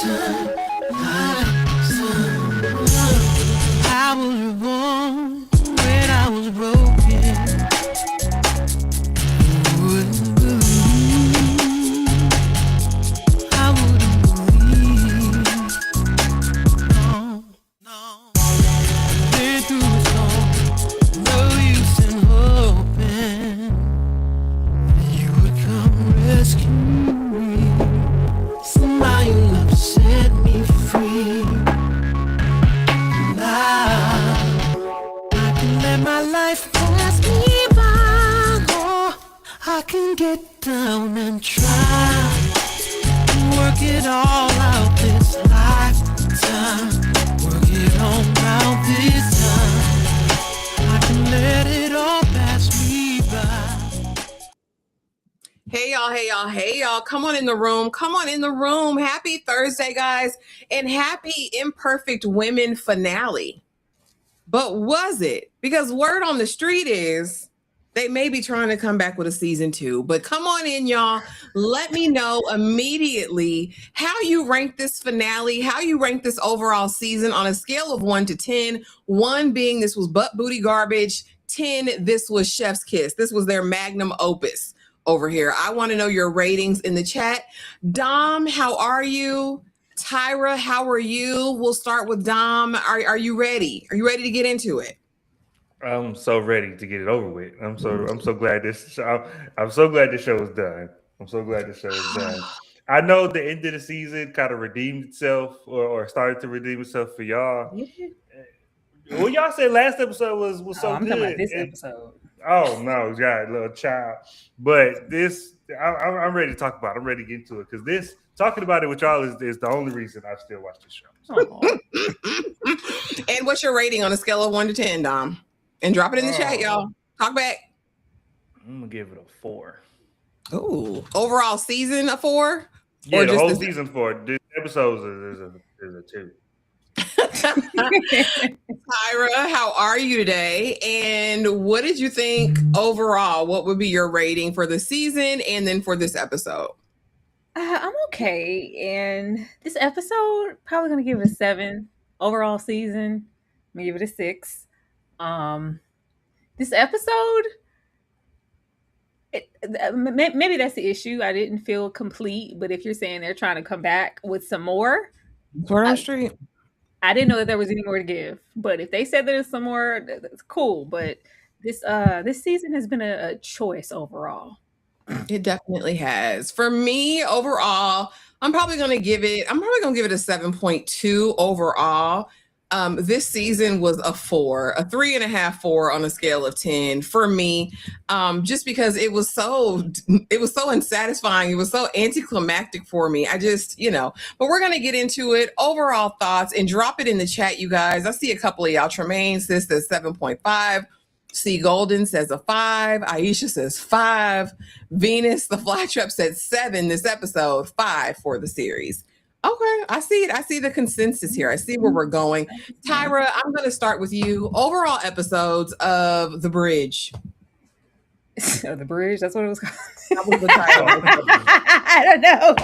I was born when I was broken. Wouldn't believe, I wouldn't believe. No, no. Been through it all, no use in hoping you would come rescue me. Somehow your love set me free. I can let my life pass me by, or I can get down and try and work it all out this lifetime. Work it all out this time. I can let it all pass me by. Hey y'all, hey y'all, hey y'all. Come on in the room. Come on in the room. Happy Thursday, guys. And happy Imperfect Women finale. But was it? Because word on the street is they may be trying to come back with a season 2. But come on in, y'all. Let me know immediately how you rank this finale, how you rank this overall season on a scale of 1 to 10. 1 being this was butt booty garbage. 10, this was chef's kiss. This was their magnum opus over here. I want to know your ratings in the chat. Dom, how are you? Tyra, how are you? We'll start with Dom. Are you ready? Are you ready to get into it? I'm so ready to get it over with. I'm so glad this show, I'm so glad this show is done. I'm so glad the show is done. I know the end of the season kind of redeemed itself or started to redeem itself for y'all. Well, y'all said last episode was so I'm good. talking about this episode. Oh no, God, little child. But this, I'm ready to talk about it. I'm ready to get into it because this talking about it with y'all is the only reason I still watch this show. And what's your rating on a scale of 1 to 10, Dom? And drop it in the chat, y'all. Talk back. I'm gonna give it a 4. Oh, overall season a 4? Yeah, or the whole season 4. The episodes is a 2. Tyra, how are you today? And what did you think overall? What would be your rating for the season and then for this episode? I'm okay. And this episode, probably going to give it a 7. Overall season, I'm going to give it a 6. This episode, maybe that's the issue. I didn't feel complete. But if you're saying they're trying to come back with some more, word on the street. I didn't know that there was any more to give, but if they said there's some more, that's cool. But this season has been a choice overall. It definitely has. For me, overall, I'm probably going to give it a 7.2 overall. This season was a 4, a 3.5, 4 on a scale of 10 for me, just because it was so unsatisfying. It was so anticlimactic for me. I just, but we're going to get into it. Overall thoughts and drop it in the chat, you guys. I see a couple of y'all. Tremaine says 7.5. C. Golden says a 5. Aisha says 5. Venus, the fly trap, said 7 this episode, 5 for the series. Okay, I see it. I see the consensus here. I see where we're going. Tyra, I'm going to start with you. Overall episodes of The Bridge. The Bridge? That's what it was called? That was the title. I don't know.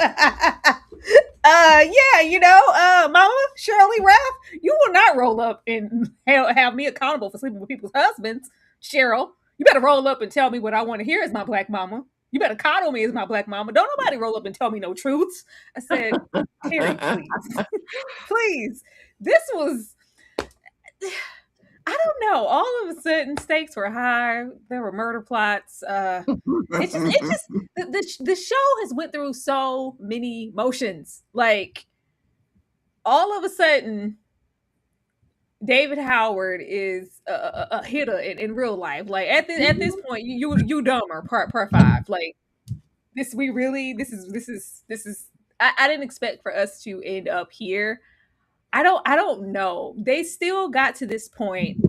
Mama, Shirley Ralph, you will not roll up and have me accountable for sleeping with people's husbands. Cheryl, you better roll up and tell me what I want to hear as my black mama. You better coddle me as my black mama. Don't nobody roll up and tell me no truths. I said, Terry, please. Please. This was, I don't know. All of a sudden, stakes were high. There were murder plots. The show has went through so many motions. Like, all of a sudden, David Howard is a hitter in real life. Like at this point, you dumber part 5. Like this is. I didn't expect for us to end up here. I don't know. They still got to this point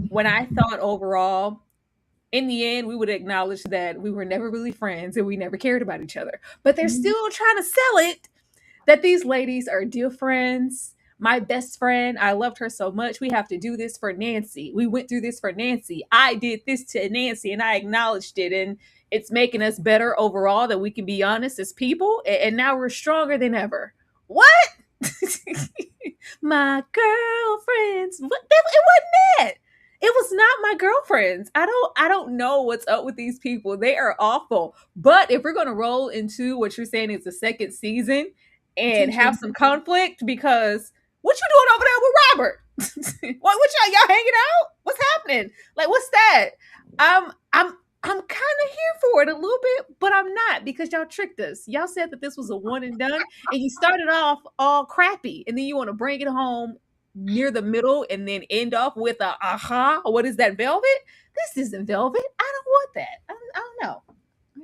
when I thought overall, in the end, we would acknowledge that we were never really friends and we never cared about each other. But they're still trying to sell it that these ladies are dear friends. My best friend, I loved her so much. We have to do this for Nancy. We went through this for Nancy. I did this to Nancy and I acknowledged it. And it's making us better overall that we can be honest as people. And now we're stronger than ever. What? my girlfriends. What? It wasn't that. It was not my girlfriends. I don't know what's up with these people. They are awful. But if we're gonna roll into what you're saying is the second season and have some conflict, because what you doing over there with Robert? what y'all hanging out? What's happening? Like, what's that? I'm kind of here for it a little bit, but I'm not, because y'all tricked us. Y'all said that this was a one and done, and you started off all crappy, and then you want to bring it home near the middle and then end off with a aha. What is that, velvet? This isn't velvet. I don't want that. I don't know.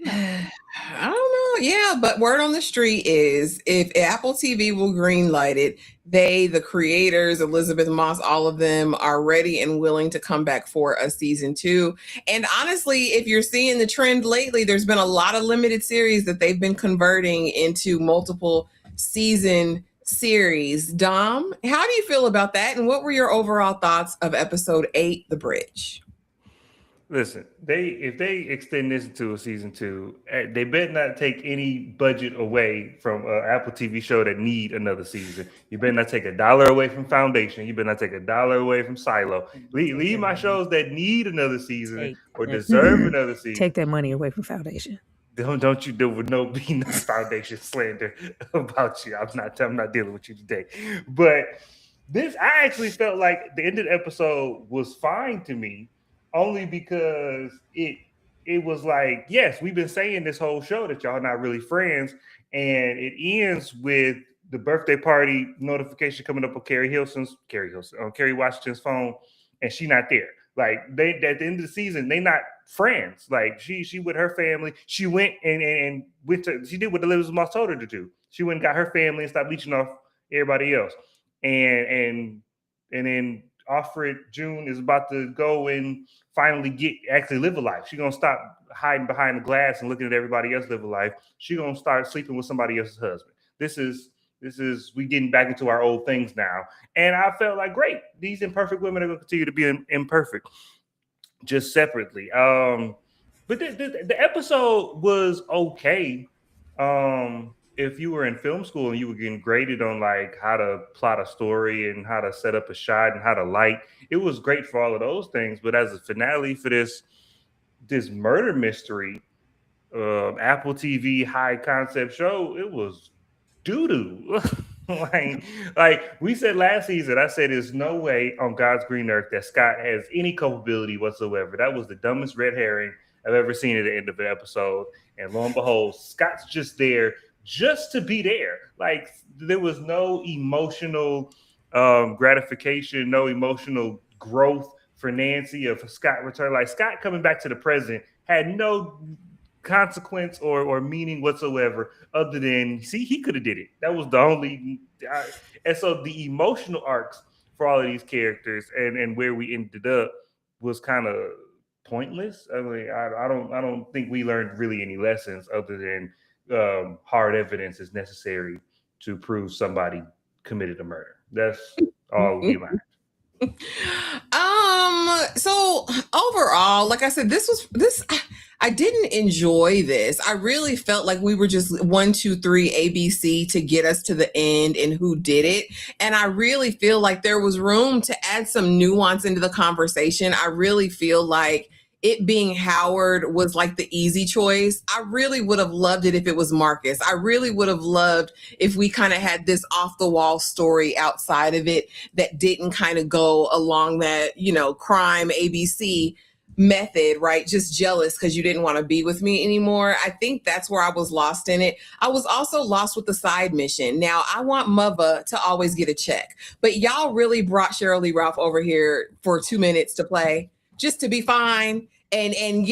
I don't know. Yeah, but word on the street is if Apple TV will greenlight it, the creators, Elizabeth Moss, all of them are ready and willing to come back for a season 2. And honestly, if you're seeing the trend lately, there's been a lot of limited series that they've been converting into multiple season series. Dom, how do you feel about that? And what were your overall thoughts of episode 8, The Bridge? Listen, if they extend this into a season 2, they better not take any budget away from an Apple TV show that need another season. You better not take $1 away from Foundation. You better not take $1 away from Silo. Leave my shows that need another season or deserve another season. Take that money away from Foundation. Don't you do with no Foundation slander about you. I'm not dealing with you today. But I actually felt like the end of the episode was fine to me. Only because it was like, yes, we've been saying this whole show that y'all not really friends, and it ends with the birthday party notification coming up on Kerry Washington's phone, and she not there. Like they at the end of the season, they not friends. Like she with her family, she went and she did what Elizabeth Moss told her to do. She went and got her family and stopped leeching off everybody else, and then Alfred June is about to go and finally actually live a life. She's gonna stop hiding behind the glass and looking at everybody else live a life. She's gonna start sleeping with somebody else's husband. This is we getting back into our old things now. And I felt like, great, these imperfect women are gonna continue to be imperfect, just separately. But the episode was okay. If you were in film school and you were getting graded on like how to plot a story and how to set up a shot and how to light, it was great for all of those things. But as a finale for this murder mystery, Apple TV high concept show, it was doo-doo. like we said last season, I said there's no way on God's green earth that Scott has any culpability whatsoever. That was the dumbest red herring I've ever seen at the end of an episode. And lo and behold, Scott's just there just to be there. Like there was no emotional gratification, no emotional growth for Nancy or for Scott return. Like Scott coming back to the present had no consequence or meaning whatsoever other than, see, he could have did it. That was the only and so the emotional arcs for all of these characters and where we ended up was kind of pointless. I mean, I don't think we learned really any lessons other than hard evidence is necessary to prove somebody committed a murder. That's all we learned. So overall, like I said, I didn't enjoy this. I really felt like we were just 1, 2, 3 ABC to get us to the end and who did it. And I really feel like there was room to add some nuance into the conversation. I really feel like it being Howard was like the easy choice. I really would have loved it if it was Marcus. I really would have loved if we kind of had this off the wall story outside of it that didn't kind of go along that, crime ABC method, right? Just jealous because you didn't want to be with me anymore. I think that's where I was lost in it. I was also lost with the side mission. Now, I want Mother to always get a check, but y'all really brought Cheryl Lee Ralph over here for 2 minutes to play just to be fine and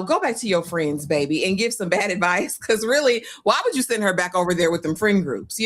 go back to your friends, baby, and give some bad advice. Because really, why would you send her back over there with them friend groups,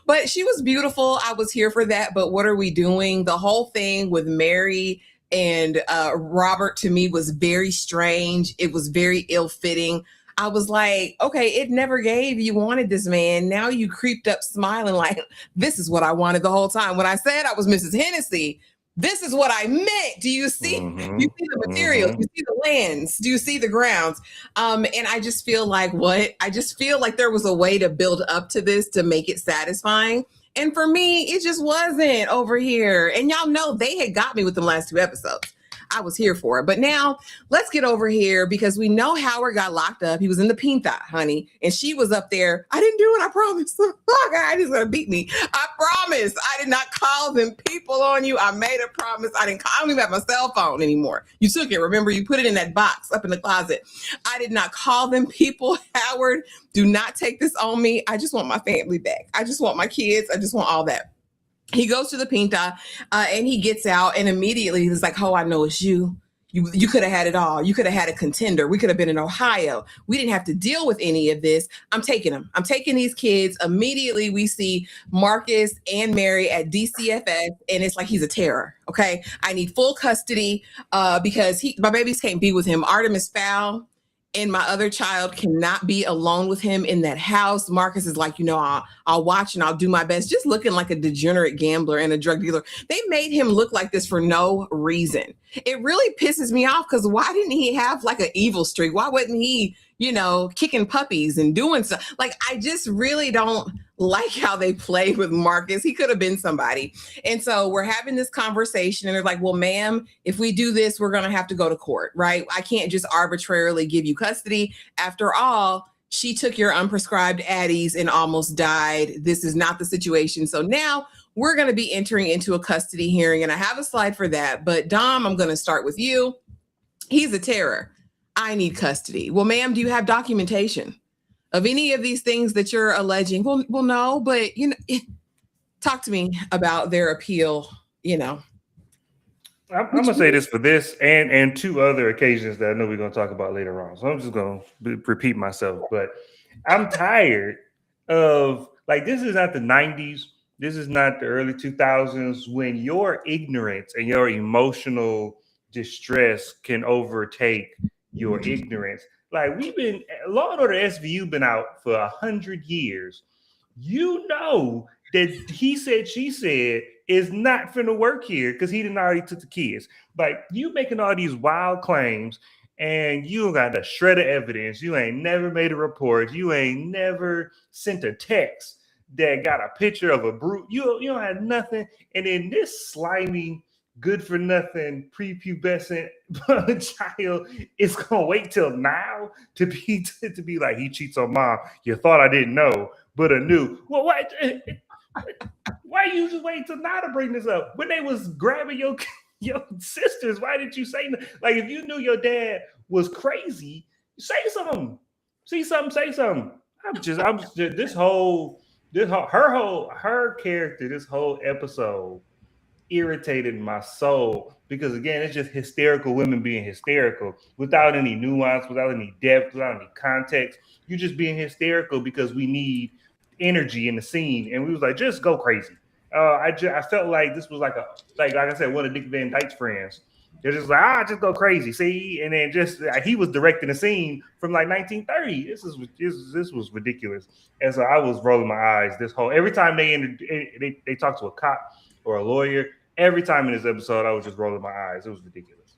But she was beautiful. I was here for that. But what are we doing? The whole thing with Mary and Robert to me was very strange. It was very ill-fitting. I was like, okay, it never gave. You wanted this man. Now you creeped up smiling like, this is what I wanted the whole time. When I said I was Mrs. Hennessy, this is what I meant. Do you see? Mm-hmm. You see the material? You see the lands? Do you see the grounds? And I just feel like I just feel like there was a way to build up to this to make it satisfying. And for me, it just wasn't over here. And y'all know they had got me with the last 2 episodes. I was here for it. But now let's get over here because we know Howard got locked up. He was in the Pinta, honey. And she was up there. I didn't do it, I promise. Oh, God, he's going to beat me. I promise. I did not call them people on you. I made a promise. I don't even have my cell phone anymore. You took it. Remember, you put it in that box up in the closet. I did not call them people, Howard. Do not take this on me. I just want my family back. I just want my kids. I just want all that. He goes to the Pinta and he gets out and immediately he's like, oh, I know it's you. You could have had it all. You could have had a contender. We could have been in Ohio. We didn't have to deal with any of this. I'm taking them. I'm taking these kids. Immediately we see Marcus and Mary at DCFS and it's like he's a terror. Okay. I need full custody because my babies can't be with him. Artemis Fowl and my other child cannot be alone with him in that house. Marcus is like, I'll watch and I'll do my best, just looking like a degenerate gambler and a drug dealer. They made him look like this for no reason. It really pisses me off because why didn't he have like an evil streak? Why wasn't he, kicking puppies and doing stuff? Like, I just really don't like how they played with Marcus. He could have been somebody. And so we're having this conversation and they're like, well, ma'am, if we do this, we're going to have to go to court, right? I can't just arbitrarily give you custody. After all, she took your unprescribed Addies and almost died. This is not the situation. So now we're going to be entering into a custody hearing and I have a slide for that. But Dom, I'm going to start with you. He's a terror. I need custody. Well, ma'am, do you have documentation of any of these things that you're alleging? Well, no, but talk to me about their appeal. I'm gonna say this for this and 2 other occasions that I know we're gonna talk about later on. So I'm just gonna repeat myself, but I'm tired of this is not the 90s. This is not the early 2000s when your ignorance and your emotional distress can overtake your ignorance. Like Law and Order SVU been out for 100 years. That he said, she said is not finna work here because he didn't already took the kids. Like, you making all these wild claims and you got a shred of evidence. You ain't never made a report. You ain't never sent a text that got a picture of a brute. You don't have nothing. And then this slimy, good for nothing, prepubescent child is gonna wait till now to be like, he cheats on mom. You thought I didn't know, but I knew. Well, what? Why you just wait till now to bring this up? When they was grabbing your sisters, why didn't you say nothing? Like, if you knew your dad was crazy, say something. See something, say something. Her character, this whole episode irritated my soul because, again, it's just hysterical women being hysterical without any nuance, without any depth, without any context. You're just being hysterical because we need energy in the scene, and we was like, just go crazy. I felt like this was like I said, one of Dick Van Dyke's friends. They're just like, just go crazy, see, and then just he was directing the scene from like 1930. This was ridiculous, and so I was rolling my eyes. Every time they talk to a cop or a lawyer, every time in this episode, I was just rolling my eyes. It was ridiculous.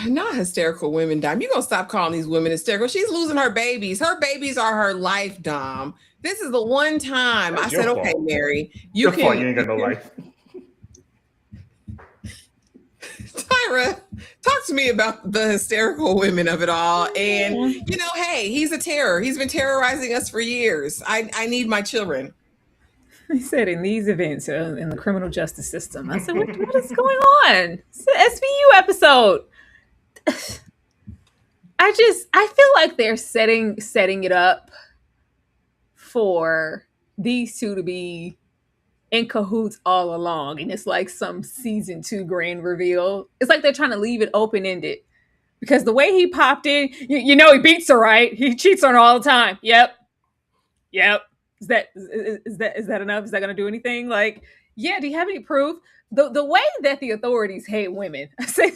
Not hysterical women, Dom. You gonna stop calling these women hysterical? She's losing her babies. Her babies are her life, Dom. This is the one time I said, okay, Mary, you ain't got no life. Tyra, talk to me about the hysterical women of it all. And, hey, he's a terror. He's been terrorizing us for years. I need my children. He said in these events in the criminal justice system. I said, what is going on? It's the SVU episode. I feel like they're setting it up for these two to be in cahoots all along, and it's like some season 2 grand reveal. It's like they're trying to leave it open-ended because the way he popped in, he beats her, right? He cheats on her all the time. Yep. Is that enough? Is that going to do anything? Like, yeah. Do you have any proof? The way that the authorities hate women, I say.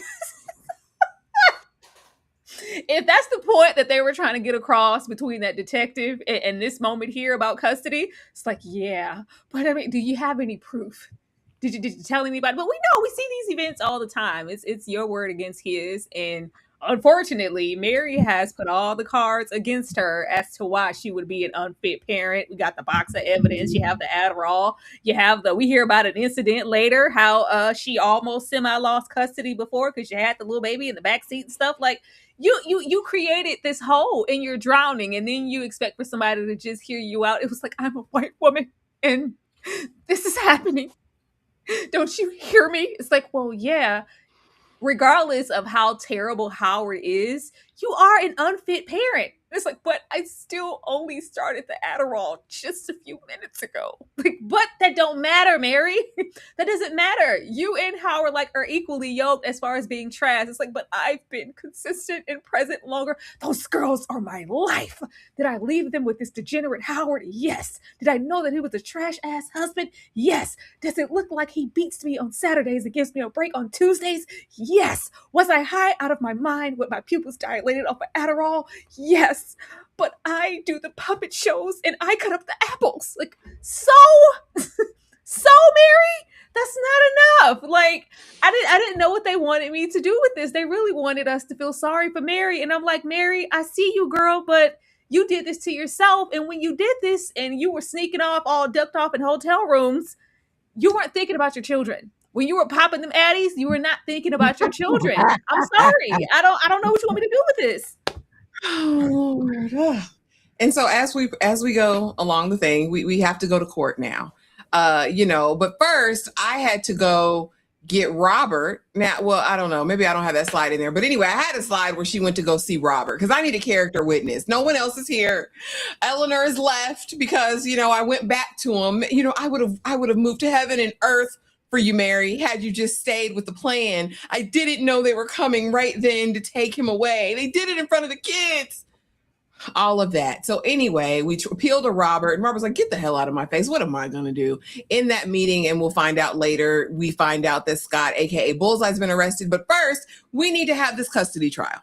If that's the point that they were trying to get across between that detective and this moment here about custody, it's like, yeah. But I mean, do you have any proof? Did you tell anybody? But we know, we see these events all the time. It's your word against his. And Unfortunately, Mary has put all the cards against her as to why she would be an unfit parent. We got the box of evidence. You have the Adderall. You have we hear about an incident later, how she almost semi-lost custody before because she had the little baby in the back seat and stuff. Like, you created this hole and you're drowning, and then you expect for somebody to just hear you out. It was like, I'm a white woman and this is happening. Don't you hear me? It's like, well, yeah, regardless of how terrible Howard is, you are an unfit parent. It's like, but I still only started the Adderall just a few minutes ago. Like, but that don't matter, Mary. That doesn't matter. You and Howard like are equally yoked as far as being trash. It's like, but I've been consistent and present longer. Those girls are my life. Did I leave them with this degenerate Howard? Yes. Did I know that he was a trash ass husband? Yes. Does it look like he beats me on Saturdays and gives me a break on Tuesdays? Yes. Was I high out of my mind with my pupils dilated off of Adderall? Yes. But I do the puppet shows and I cut up the apples. Like, so Mary, that's not enough. Like, I didn't know what they wanted me to do with this. They really wanted us to feel sorry for Mary. And I'm like, Mary, I see you, girl, but you did this to yourself. And when you did this and you were sneaking off, all ducked off in hotel rooms, you weren't thinking about your children. When you were popping them addies, you were not thinking about your children. I'm sorry. I don't know what you want me to do with this. Oh, Lord. And so as we go along the thing, we have to go to court now. But first I had to go get Robert. Now, well, I don't know. Maybe I don't have that slide in there. But anyway, I had a slide where she went to go see Robert because I need a character witness. No one else is here. Eleanor is left because, I went back to him. I would have moved to heaven and earth for you, Mary, had you just stayed with the plan. I didn't know they were coming right then to take him away. They did it in front of the kids. All of that. So anyway, we appealed to Robert, and Robert's like, get the hell out of my face. What am I going to do? In that meeting, and we'll find out later, we find out that Scott, aka Bullseye's been arrested. But first, we need to have this custody trial.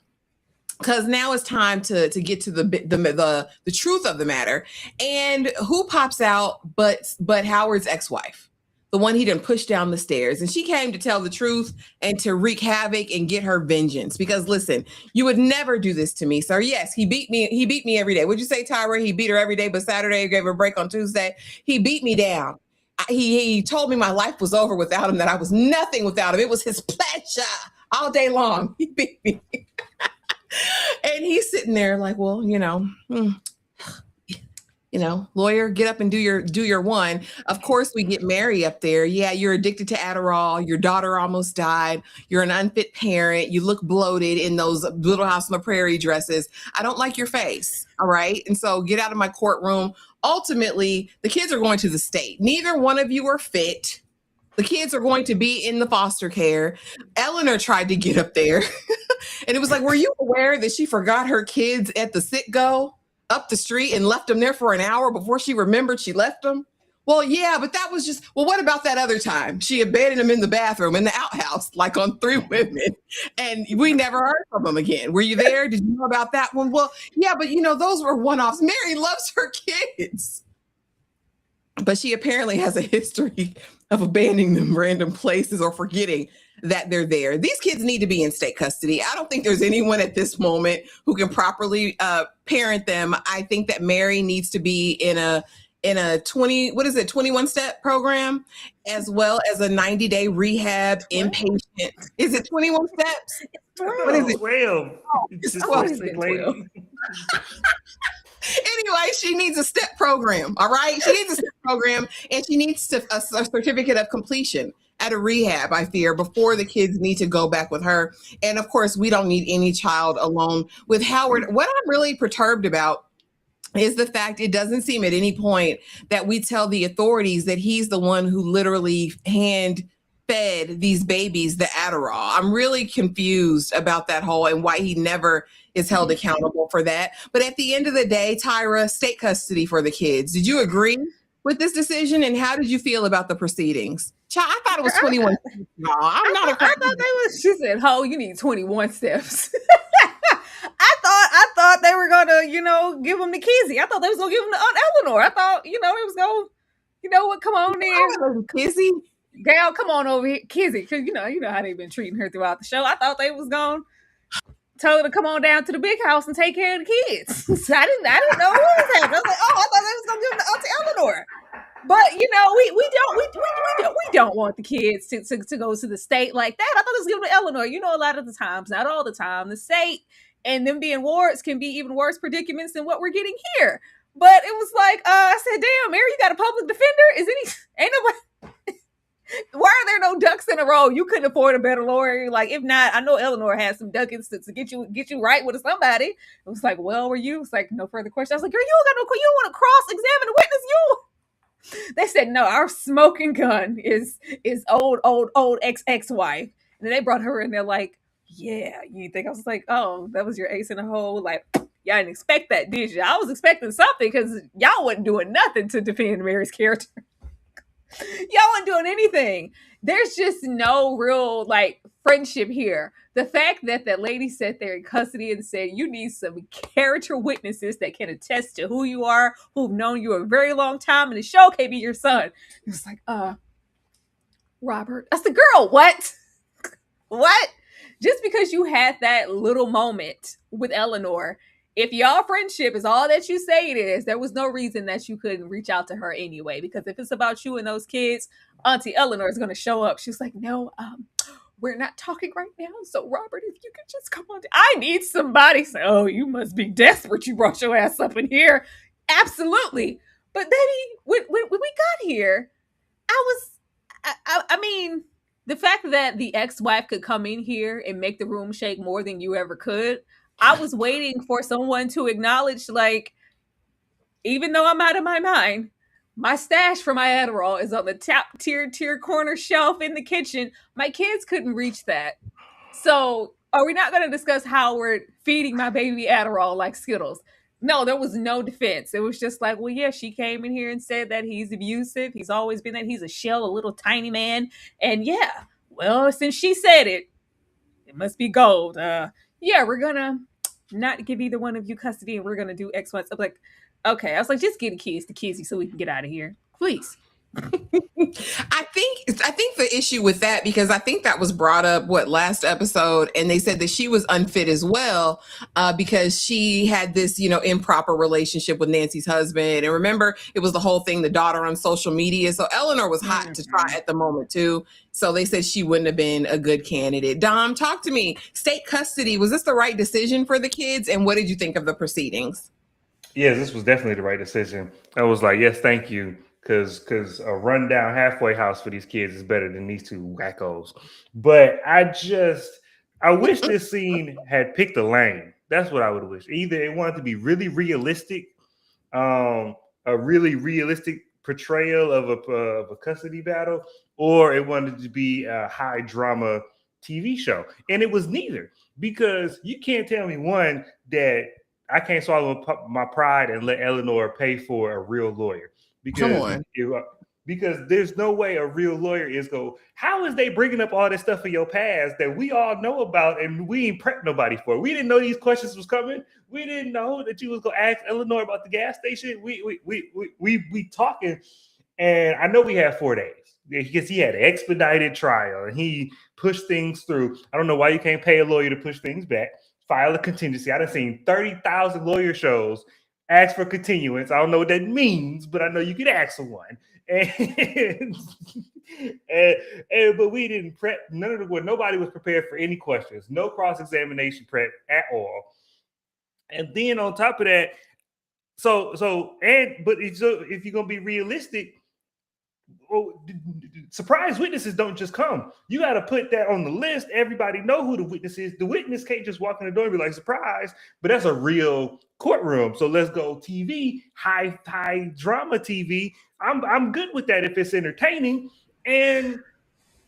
Because now it's time to get to the truth of the matter. And who pops out but Howard's ex-wife? The one he done pushed down the stairs. And she came to tell the truth and to wreak havoc and get her vengeance. Because listen, you would never do this to me, sir. Yes, he beat me every day. Would you say, Tyra, he beat her every day, but Saturday he gave her a break on Tuesday? He beat me down. He told me my life was over without him, that I was nothing without him. It was his pleasure all day long. He beat me. And he's sitting there like, well, lawyer, get up and do your one. Of course, we get Mary up there. Yeah, you're addicted to Adderall. Your daughter almost died. You're an unfit parent. You look bloated in those Little House on the Prairie dresses. I don't like your face. All right. And so get out of my courtroom. Ultimately, the kids are going to the state. Neither one of you are fit. The kids are going to be in the foster care. Eleanor tried to get up there. And it was like, were you aware that she forgot her kids at the sit-go up the street and left them there for an hour before she remembered she left them? Well, yeah, but that was just, well, what about that other time? She abandoned them in the bathroom, in the outhouse, like on 3 women. And we never heard from them again. Were you there? Did you know about that one? Well, yeah, but those were one-offs. Mary loves her kids. But she apparently has a history of abandoning them random places or forgetting that they're there. These kids need to be in state custody. I don't think there's anyone at this moment who can properly parent them. I think that Mary needs to be in a 21-step program, as well as a 90-day rehab inpatient. Is it 21 steps? What is it? 12. Anyway, she needs a step program. All right. She needs a step program, and she needs a certificate of completion at a rehab, I fear, before the kids need to go back with her. And of course, we don't need any child alone with Howard. What I'm really perturbed about is the fact it doesn't seem at any point that we tell the authorities that he's the one who literally hand-fed these babies the Adderall. I'm really confused about that whole and why he never is held accountable for that. But at the end of the day, Tyra, state custody for the kids. Did you agree with this decision? And how did you feel about the proceedings? Child, I thought it was 21. No, I'm not a I thought they was. She said, "Ho, you need 21 steps." I thought they were gonna, give them to Kizzy. I thought they was gonna give them to Aunt Eleanor. I thought, it was gonna, what? Come on in, Kizzy. Gal, come on over here, Kizzy, because you know how they've been treating her throughout the show. I thought they was gonna told her to come on down to the big house and take care of the kids. So I didn't know what was happening. I was like, oh, I thought they was gonna give them to Auntie Eleanor. But we don't want the kids to go to the state like that. I thought it was given to Eleanor. A lot of the times, not all the time, the state and them being wards can be even worse predicaments than what we're getting here. But it was like, I said, damn, Mary, you got a public defender? Ain't nobody. Why are there no ducks in a row? You couldn't afford a better lawyer. Like, if not, I know Eleanor has some ducats to get you right with somebody. It was like, well, were you? It's like, no further question. I was like, girl, you don't got no, you don't want to cross-examine the witness. They said, no, our smoking gun is old ex-wife. And then they brought her in there like, yeah, you think? I was like, oh, that was your ace in the hole. Like, y'all didn't expect that, did you? I was expecting something because y'all wasn't doing nothing to defend Mary's character. Y'all weren't doing anything. There's just no real friendship here. The fact that that lady sat there in custody and said, you need some character witnesses that can attest to who you are, who've known you a very long time, and the show can't be your son. It was like, Robert. I said, girl, what? What? Just because you had that little moment with Eleanor, if y'all friendship is all that you say it is, there was no reason that you couldn't reach out to her anyway. Because if it's about you and those kids, Auntie Eleanor is going to show up. She's like, no, we're not talking right now. So Robert, if you could just come on. I need somebody. So, oh, you must be desperate. You brought your ass up in here. Absolutely. But baby, when we got here, I mean, the fact that the ex-wife could come in here and make the room shake more than you ever could, I was waiting for someone to acknowledge, even though I'm out of my mind, my stash for my Adderall is on the top tier corner shelf in the kitchen. My kids couldn't reach that. So are we not going to discuss how we're feeding my baby Adderall like Skittles? No, there was no defense. It was just like, well, yeah, she came in here and said that he's abusive. He's always been that. He's a shell, a little tiny man. And yeah, well, since she said it, it must be gold. Yeah, we're going to not give either one of you custody and we're going to do X, Y. I'm like, okay. I was like, just get the kids to Kizzy so we can get out of here. Please. I think the issue with that, because I think that was brought up last episode, and they said that she was unfit as well because she had this improper relationship with Nancy's husband. And remember, it was the whole thing, the daughter on social media. So Eleanor was hot to try at the moment too. So they said she wouldn't have been a good candidate. Dom, talk to me. State custody, was this the right decision for the kids? And what did you think of the proceedings? Yes, this was definitely the right decision. I was like, yes, thank you. Because a rundown halfway house for these kids is better than these two wackos. But I wish this scene had picked a lane. That's what I would wish. Either it wanted to be really realistic, a really realistic portrayal of a custody battle, or it wanted to be a high drama TV show. And it was neither, because you can't tell me, one, that I can't swallow my pride and let Eleanor pay for a real lawyer. Because there's no way a real lawyer is how is they bringing up all this stuff in your past that we all know about and we ain't prepped nobody for? We didn't know these questions was coming. We didn't know that you was gonna ask Eleanor about the gas station. We talking, and I know we had 4 days because he had an expedited trial and he pushed things through. I don't know why you can't pay a lawyer to push things back. File a contingency. I've seen 30,000 lawyer shows. Ask for continuance. I don't know what that means, but I know you can ask for one. And but we didn't prep. Nobody was prepared for any questions. No cross-examination prep at all. And then on top of that, if you're gonna be realistic, surprise witnesses don't just come. You got to put that on the list. Everybody know who the witness is. The witness can't just walk in the door and be like, surprise, but that's a real courtroom. So let's go TV, high drama TV. I'm good with that if it's entertaining. And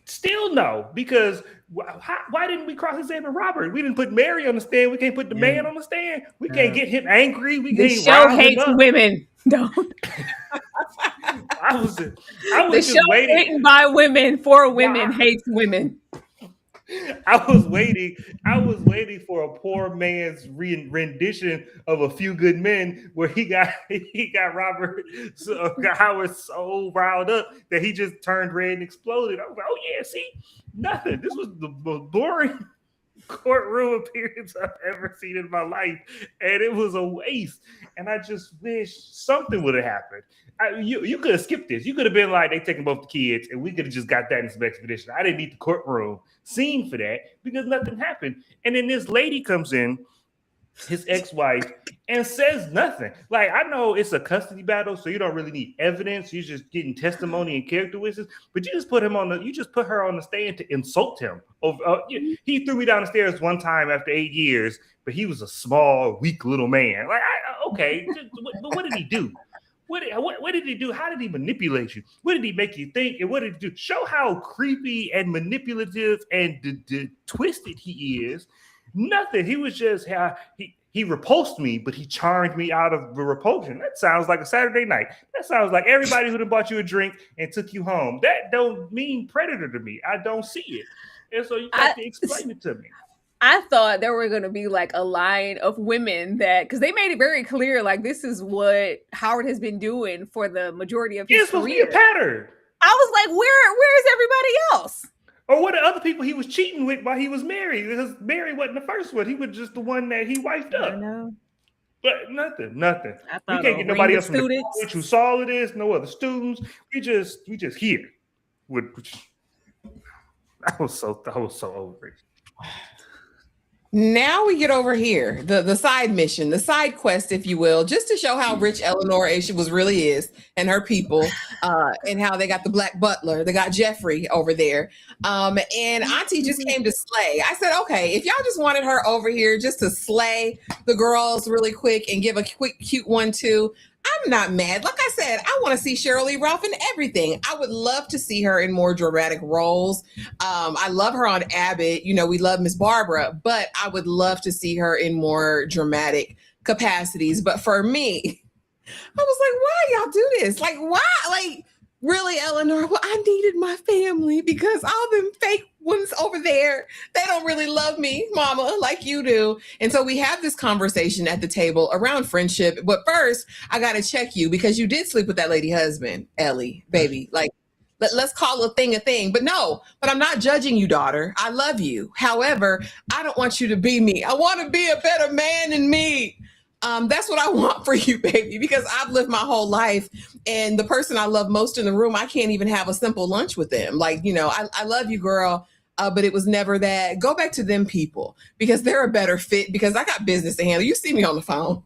still no, because why didn't we cross-examine Robert? We didn't put Mary on the stand. We can't put the man on the stand. We can't get him angry. The show hates women. Don't. I was the just show waiting. Written by women for women hates women. I was waiting for a poor man's rendition of A Few Good Men, where he got Robert Howard so riled up that he just turned red and exploded. I was like, oh yeah, see, nothing. This was the most boring courtroom appearance I've ever seen in my life, and it was a waste. And I just wish something would have happened. You could have skipped this. You could have been like, they taking both the kids, and we could have just got that in some expedition. I didn't need the courtroom scene for that because nothing happened. And then this lady comes in, his ex-wife, and says nothing. Like, I know it's a custody battle, so you don't really need evidence. You're just getting testimony and character witnesses. But you just put her on the stand to insult him. He threw me down the stairs one time after 8 years, but he was a small, weak little man. Like, okay, but what did he do? What did he do? How did he manipulate you? What did he make you think? And what did he do? Show how creepy and manipulative and twisted he is. Nothing. He was just he repulsed me, but he charmed me out of the repulsion. That sounds like a Saturday night. That sounds like everybody who done bought you a drink and took you home. That don't mean predator to me. I don't see it. And so you have to explain it to me. I thought there were going to be like a line of women that, because they made it very clear, like this is what Howard has been doing for the majority of his It's supposed to be career. a pattern. I was like, where's everybody else? Or what the other people he was cheating with while he was married? Because Mary wasn't the first one. He was just the one that he wifed up. I know. But nothing. We We can't get nobody else from the college who saw all of this. No other students. We just here. I was so over it. Now we get over here, the side mission, the side quest, if you will, just to show how rich Eleanor really is and her people, and how they got the black butler, they got Jeffrey over there. And Auntie just came to slay. I said, okay, if y'all just wanted her over here just to slay the girls really quick and give a quick, cute 1-2, I'm not mad. Like I said, I want to see Cheryl Lee Ralph in everything. I would love to see her in more dramatic roles. I love her on Abbott. You know, we love Miss Barbara, but I would love to see her in more dramatic capacities. But for me, I was like, why y'all do this? Like, why? Like, really, Eleanor? Well, I needed my family because all them fake ones over there, they don't really love me, mama, like you do. And so we have this conversation at the table around friendship. But first, I got to check you because you did sleep with that lady husband, Ellie, baby. Like, let's call a thing. But no, but I'm not judging you, daughter. I love you. However, I don't want you to be me. I want to be a better man than me. That's what I want for you, baby, because I've lived my whole life, and the person I love most in the room, I can't even have a simple lunch with them. Like, you know, I love you, girl, but it was never that. Go back to them people because they're a better fit because I got business to handle. You see me on the phone.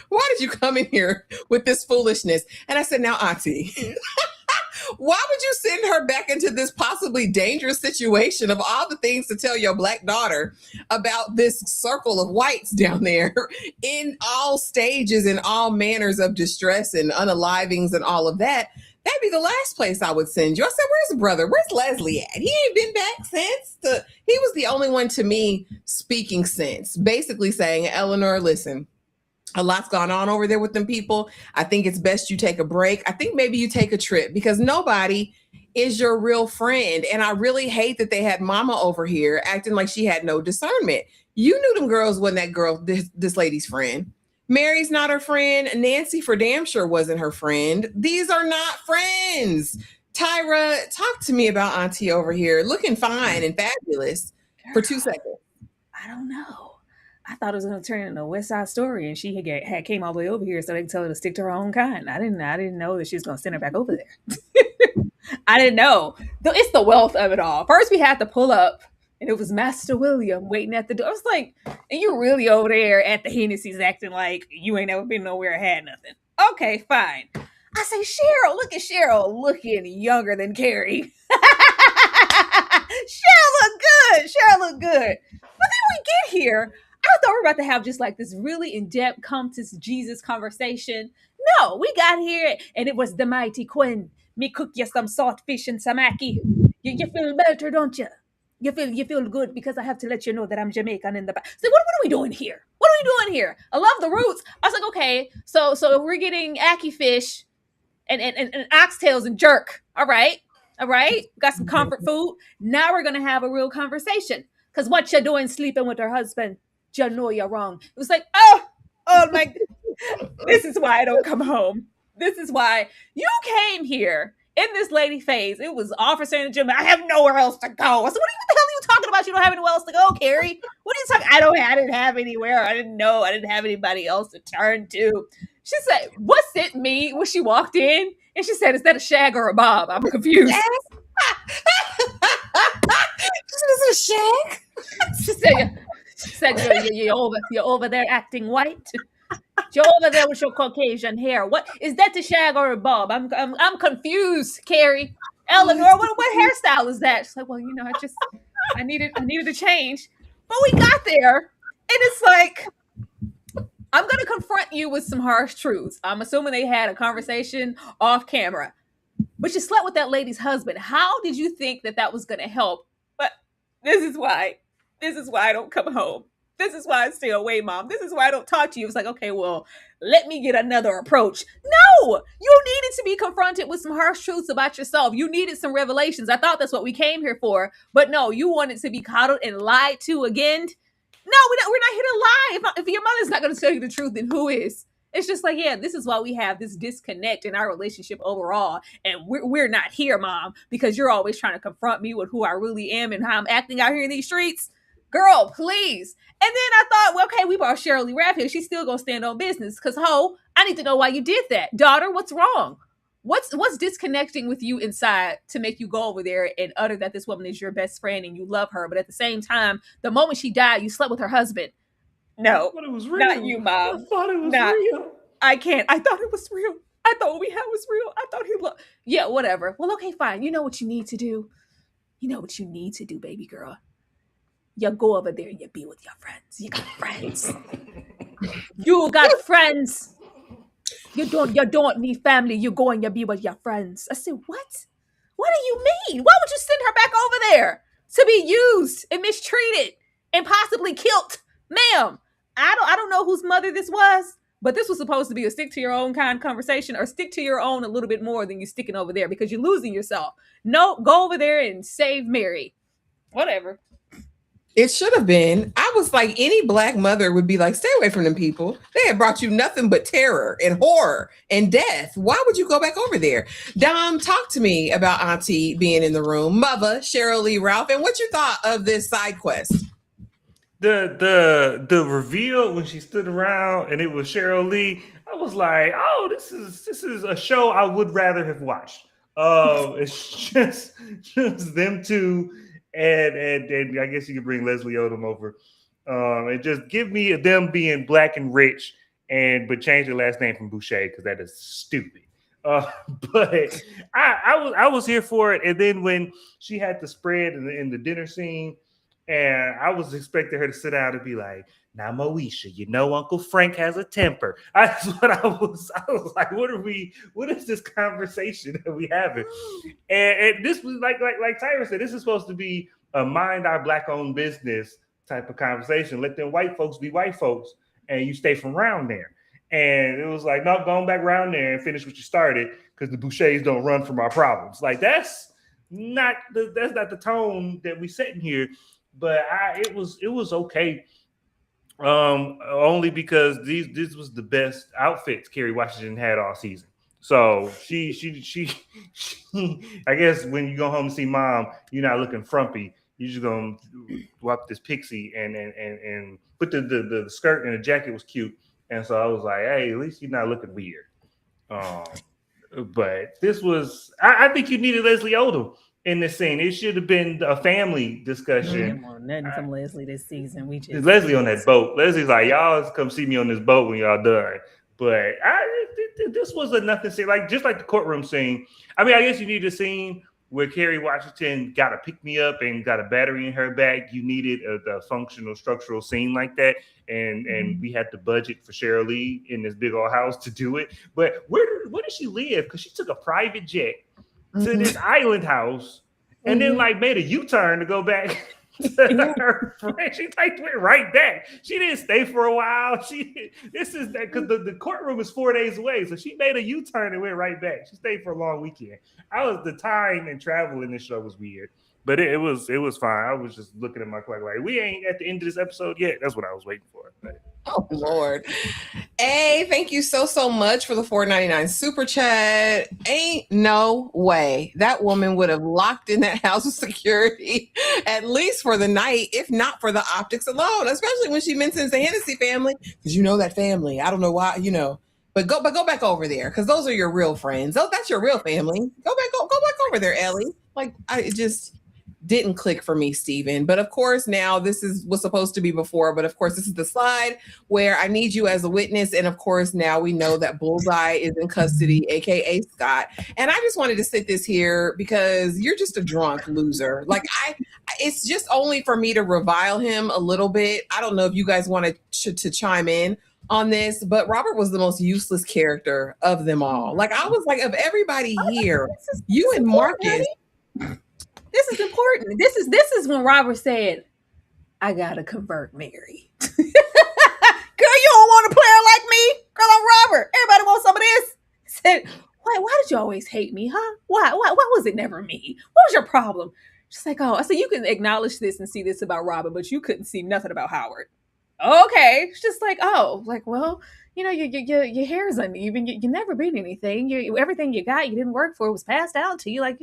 Why did you come in here with this foolishness? And I said, now, Auntie, why would you send her back into this possibly dangerous situation of all the things to tell your black daughter about this circle of whites down there in all stages and all manners of distress and unalivings and all of that? That'd be the last place I would send you. I said, where's the brother? Where's Leslie at? He ain't been back since. He was the only one to me speaking sense, basically saying, Eleanor, listen, a lot's gone on over there with them people. I think it's best you take a break. I think maybe you take a trip because nobody is your real friend. And I really hate that they had mama over here acting like she had no discernment. You knew them girls wasn't that girl, this lady's friend. Mary's not her friend. Nancy for damn sure wasn't her friend. These are not friends. Tyra, talk to me about Auntie over here looking fine and fabulous for 2 seconds. I don't know. I thought it was going to turn into a West Side Story, and she had came all the way over here so they could tell her to stick to her own kind. I didn't know that she was going to send her back over there. I didn't know. It's the wealth of it all. First, we had to pull up, and it was Master William waiting at the door. I was like, and you really over there at the Hennessy's acting like you ain't never been nowhere and had nothing. Okay, fine. I say, Cheryl, look at Cheryl looking younger than Carrie. Cheryl look good. But then we get here, I thought we were about to have just like this really in-depth come to Jesus conversation. No, we got here and it was the mighty Quinn. Me cook you some saltfish and some ackee. You feel better, don't you? You feel good because I have to let you know that I'm Jamaican in the back. So what are we doing here? What are we doing here? I love the roots. I was like, okay, so we're getting ackee fish and oxtails and jerk. All right. Got some comfort food. Now we're gonna have a real conversation. Cause what you doing sleeping with her husband? You know you're wrong. It was like, oh my, this is why I don't come home. This is why you came here in this lady face. It was Officer in the gym. I have nowhere else to go. I said, what the hell are you talking about? You don't have anywhere else to go, Carrie? What are you talking? I didn't have anywhere. I didn't know. I didn't have anybody else to turn to. She said, what sent me when she walked in? And she said, is that a shag or a bob? I'm confused. Is it a shag? She said you're over there acting white. You're over there with your Caucasian hair. What is that, the shag or a bob? I'm confused, Carrie. Eleanor, what hairstyle is that? She's like, well, I needed a change. But we got there, and it's like, I'm gonna confront you with some harsh truths. I'm assuming they had a conversation off camera. But you slept with that lady's husband. How did you think that was gonna help? But this is why I don't come home. This is why I stay away, Mom. This is why I don't talk to you. It's like, okay, well, let me get another approach. No, you needed to be confronted with some harsh truths about yourself. You needed some revelations. I thought that's what we came here for. But no, you wanted to be coddled and lied to again. No, we're not here to lie. If your mother's not going to tell you the truth, then who is? It's just like, yeah, this is why we have this disconnect in our relationship overall. And we're not here, Mom, because you're always trying to confront me with who I really am and how I'm acting out here in these streets. Girl, please. And then I thought, well, okay, we brought Cheryl Lee Raff here. She's still going to stand on business because, I need to know why you did that. Daughter, what's wrong? What's disconnecting with you inside to make you go over there and utter that this woman is your best friend and you love her, but at the same time, the moment she died, you slept with her husband. No, I thought it was real. not you, Mom. I thought it was real. I can't. I thought it was real. I thought what we had was real. I thought he loved. Yeah, whatever. Well, okay, fine. You know what you need to do? You know what you need to do, baby girl? You go over there and you be with your friends. You got friends. You got friends. You don't need family. You go and you be with your friends. I said, what? What do you mean? Why would you send her back over there to be used and mistreated and possibly killed? Ma'am, I don't know whose mother this was, but this was supposed to be a stick to your own kind conversation, or stick to your own a little bit more than you sticking over there because you're losing yourself. No, go over there and save Mary. Whatever. It should have been. I was like, any Black mother would be like, stay away from them people. They had brought you nothing but terror and horror and death. Why would you go back over there? Dom, talk to me about Auntie being in the room. Mother, Cheryl Lee Ralph, and what you thought of this side quest? The reveal when she stood around and it was Cheryl Lee, I was like, oh, this is a show I would rather have watched. It's just them two. And I guess you could bring Leslie Odom over, and just give me them being black and rich, but change their last name from Boucher because that is stupid. But I was here for it. And then when she had the spread in the dinner scene, and I was expecting her to sit down and be like, "Now, Moesha, you know Uncle Frank has a temper." That's what I was like, what is this conversation that we having? And this was like Tyra said, this is supposed to be a mind our Black-owned business type of conversation. Let them white folks be white folks, and you stay from around there. And it was like, no, going back around there and finish what you started, because the Bouchers don't run from our problems. Like, that's not the tone that we set in here. But it was okay. Only because this was the best outfits Kerry Washington had all season. So she I guess when you go home to see Mom, you're not looking frumpy. You're just gonna walk this pixie and put the skirt and the jacket was cute. And so I was like, hey, at least you're not looking weird. But this was I think you needed Leslie Odom in this scene. It should have been a family discussion. Nothing from Leslie this season. We just Leslie on that boat. Leslie's like, y'all come see me on this boat when y'all done. But this was a nothing scene. Like, just like the courtroom scene. I mean, I guess you need a scene where Kerry Washington got a pick me up and got a battery in her back. You needed a functional, structural scene like that. And we had the budget for Cheryl Lee in this big old house to do it. But where did she live? Because she took a private jet to this island house and then like made a U-turn to go back to her friend. She like went right back. She didn't stay for a while. This is that because the courtroom is 4 days away. So she made a U-turn and went right back. She stayed for a long weekend. The time and travel in this show was weird. But it was fine. I was just looking at my clock like, we ain't at the end of this episode yet. That's what I was waiting for. But, Oh Lord. Hey, thank you so much for the $4.99 super chat. Ain't no way that woman would have locked in that house of security at least for the night, if not for the optics alone, especially when she mentions the Hennessy family, because you know that family. I don't know why, but go back over there, because those are your real friends. Oh, that's your real family. Go back over there, Ellie. Like, it just didn't click for me, Steven. But of course, now this was supposed to be before, but of course, this is the slide where I need you as a witness. And of course, now we know that Bullseye is in custody, aka Scott. And I just wanted to sit this here because you're just a drunk loser. Like, it's just only for me to revile him a little bit. I don't know if you guys wanted to chime in on this, but Robert was the most useless character of them all. Like, I was like, of everybody here, you and Marcus. This is important. This is when Robert said, I gotta convert Mary. Girl, you don't want a player like me? Girl, I'm Robert. Everybody wants some of this. He said, why did you always hate me, huh? Why was it never me? What was your problem? She's like, oh, I said, you can acknowledge this and see this about Robert, but you couldn't see nothing about Howard. Okay. It's just like, oh, like, well, your hair is uneven. You never beat anything. Everything you got, you didn't work for, was passed out to you. Like,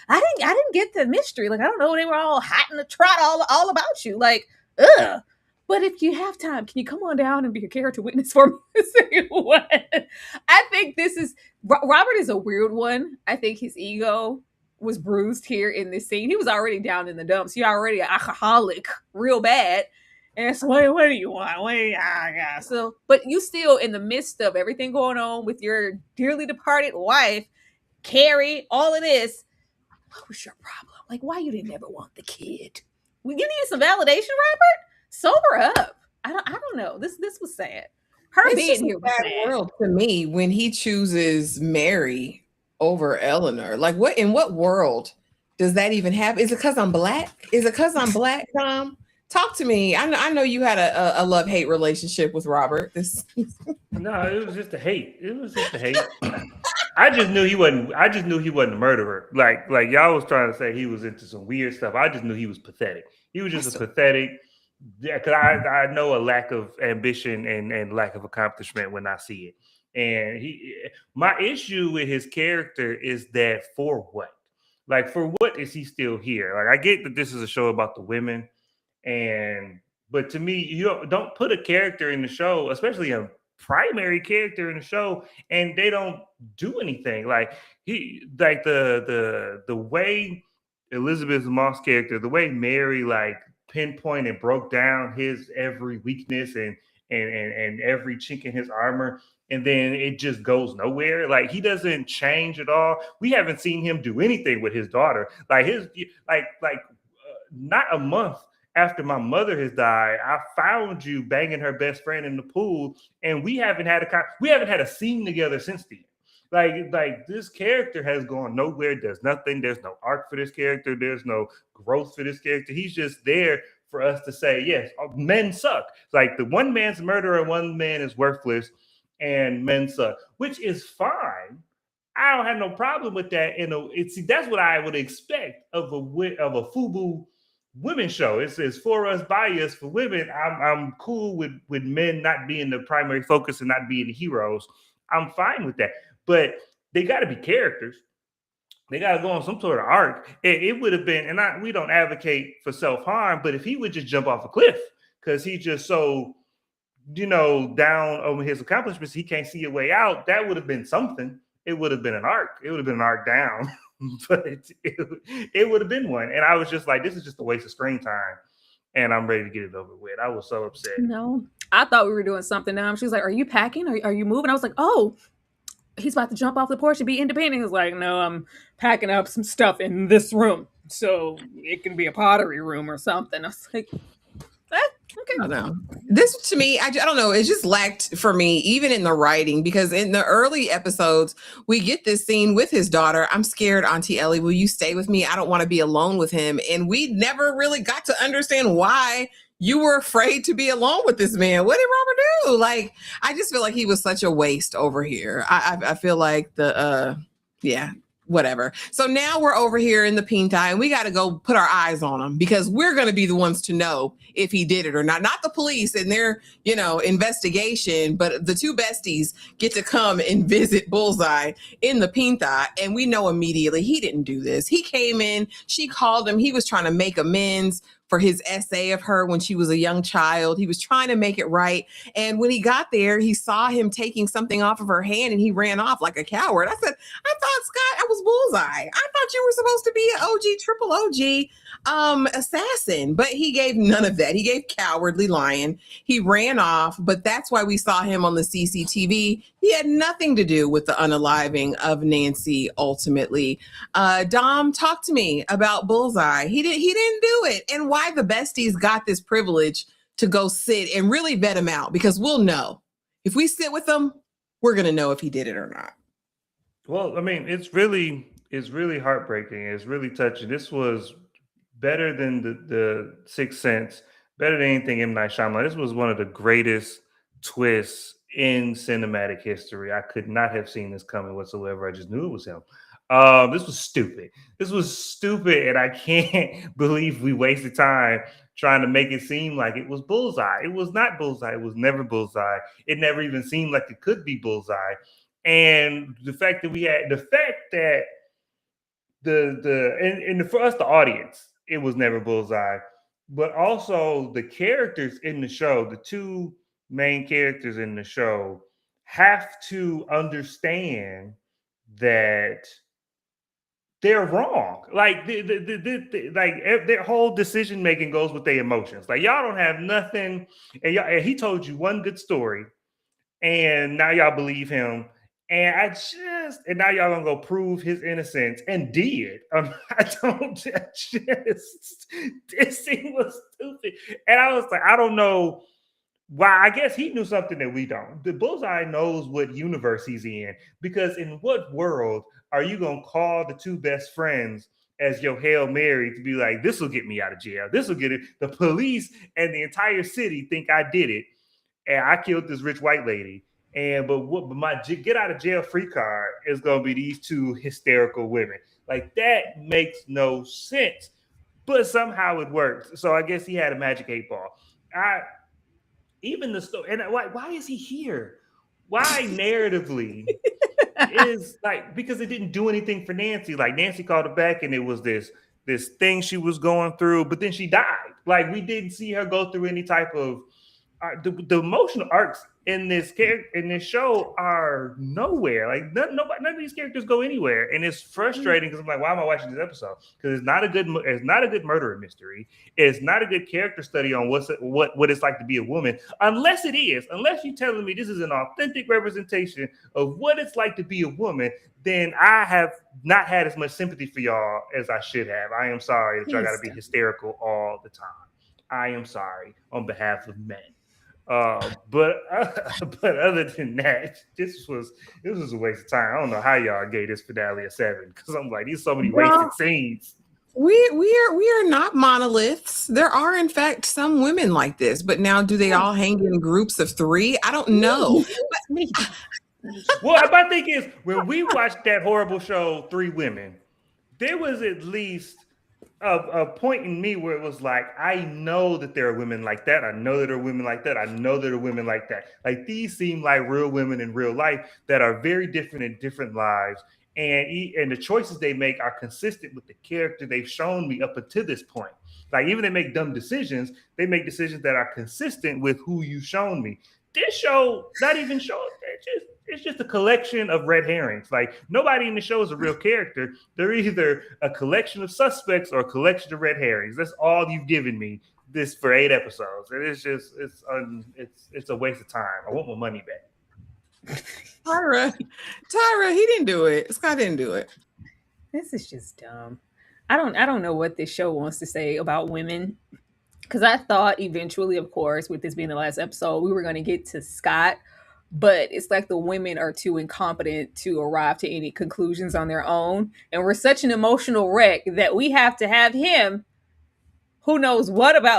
I didn't get the mystery. Like, I don't know, they were all hot in the trot all about you. Like, ugh. But if you have time, can you come on down and be a character witness for me? Say what? I think Robert is a weird one. I think his ego was bruised here in this scene. He was already down in the dumps. You're already an alcoholic real bad. And so, what do you want? So, but you still, in the midst of everything going on with your dearly departed wife, Carrie, all of this, what was your problem? Like, why you didn't ever want the kid? You needed some validation, Robert? Sober up. I don't know. This was sad. Her being here was sad. World to me when he chooses Mary over Eleanor. Like, in what world does that even happen? Is it because I'm black? Tom? Talk to me. I know you had a love-hate relationship with Robert. No, it was just a hate. I just knew he wasn't a murderer. Like y'all was trying to say he was into some weird stuff. I just knew he was pathetic. He was just pathetic. Yeah, because I know a lack of ambition and lack of accomplishment when I see it. And my issue with his character is that for what? Like, for what is he still here? Like, I get that this is a show about the women. But to me, you don't put a character in the show, especially a primary character in the show, and they don't do anything. Like the way Elizabeth Moss character, the way Mary like pinpointed and broke down his every weakness and every chink in his armor, and then it just goes nowhere. Like, he doesn't change at all. We haven't seen him do anything with his daughter. Not a month after my mother has died, I found you banging her best friend in the pool, and we haven't had a scene together since then. Like this character has gone nowhere. There's nothing. There's no arc for this character. There's no growth for this character. He's just there for us to say, yes, men suck. Like, the one man's murderer, one man is worthless, and men suck, which is fine. I don't have no problem with that. That's what I would expect of a FUBU women show. It's for us, by us, for women. I'm cool with men not being the primary focus and not being the heroes. I'm fine with that. But they got to be characters. They got to go on some sort of arc. It would have been, and we don't advocate for self-harm, but if he would just jump off a cliff because he's just so, down on his accomplishments, he can't see a way out, that would have been something. It would have been an arc. It would have been an arc down. But it would have been one. And I was just like, this is just a waste of screen time. And I'm ready to get it over with. I was so upset. No, I thought we were doing something now. She was like, are you packing? Are you moving? I was like, oh, he's about to jump off the porch and be independent. He was like, no, I'm packing up some stuff in this room, so it can be a pottery room or something. I was like, okay. I don't know. This, to me, I don't know. It just lacked for me, even in the writing, because in the early episodes, we get this scene with his daughter. I'm scared, Auntie Ellie. Will you stay with me? I don't want to be alone with him. And we never really got to understand why you were afraid to be alone with this man. What did Robert do? Like, I just feel like he was such a waste over here. I feel like whatever. So now we're over here in the Pinta and we got to go put our eyes on him because we're going to be the ones to know if he did it or not. Not the police and their, investigation, but the two besties get to come and visit Bullseye in the Pinta. And we know immediately he didn't do this. He came in, she called him. He was trying to make amends for his essay of her when she was a young child. He was trying to make it right. And when he got there, he saw him taking something off of her hand and he ran off like a coward. I said, I thought, Scott, I was Bullseye. I thought you were supposed to be an OG, triple OG assassin. But he gave none of that. He gave cowardly lion. He ran off, but that's why we saw him on the CCTV. He had nothing to do with the unaliving of Nancy ultimately. Dom, talk to me about Bullseye. He didn't do it. And why the besties got this privilege to go sit and really vet him out, because we'll know. If we sit with him, we're going to know if he did it or not. Well, I mean, it's really heartbreaking. It's really touching. This was better than the Sixth Sense, better than anything M. Night Shyamalan. This was one of the greatest twists in cinematic history. I could not have seen this coming whatsoever. I just knew it was him. This was stupid. This was stupid, and I can't believe we wasted time trying to make it seem like it was Bullseye. It was not Bullseye. It was never Bullseye. It never even seemed like it could be Bullseye. And the fact that for us, the audience, it was never Bullseye. But also the characters in the show, the two main characters in the show, have to understand that they're wrong. Like their whole decision making goes with their emotions. Like, y'all don't have nothing, and he told you one good story, and now y'all believe him. And now y'all gonna go prove his innocence, and did. This scene was stupid, and I was like, I don't know why. I guess he knew something that we don't. The Bullseye knows what universe he's in, because in what world are you gonna call the two best friends as your Hail Mary to be like, this will get me out of jail? This will get it. The police and the entire city think I did it, and I killed this rich white lady. But my get out of jail free card is going to be these two hysterical women. Like, that makes no sense, but somehow it works. So I guess he had a magic 8-ball. Even the story, and why is he here? Why narratively is like, because it didn't do anything for Nancy. Like, Nancy called her back, and it was this thing she was going through, but then she died. Like, we didn't see her go through any type of the emotional arcs in this show are nowhere. Like, none of these characters go anywhere, and it's frustrating because I'm like, why am I watching this episode? Because it's not a good murder mystery. It's not a good character study on what it's like to be a woman, unless you're telling me this is an authentic representation of what it's like to be a woman. Then I have not had as much sympathy for y'all as I should have. I am sorry that y'all got to be hysterical all the time. I am sorry on behalf of men. But other than that, this was a waste of time. I don't know how y'all gave this finale a 7, because I'm like, these so many wasted scenes. We are not monoliths. There are, in fact, some women like this, but now do they all hang in groups of 3? I don't know. Well, my thing is, when we watched that horrible show, 3 Women, there was at least a point in me where it was like, I know that there are women like that. I know that there are women like that. I know there are women like that. Like, these seem like real women in real life that are very different in different lives. And the choices they make are consistent with the character they've shown me up until this point. Like, even they make dumb decisions, they make decisions that are consistent with who you've shown me. This show, not even show, it's just a collection of red herrings. Like, nobody in the show is a real character. They're either a collection of suspects or a collection of red herrings. That's all you've given me this for 8 episodes. And it's just, it's a waste of time. I want my money back. Tyra, he didn't do it. Scott didn't do it. This is just dumb. I don't know what this show wants to say about women, because I thought eventually, of course, with this being the last episode, we were going to get to Scott, but it's like the women are too incompetent to arrive to any conclusions on their own, and we're such an emotional wreck that we have to have him, who knows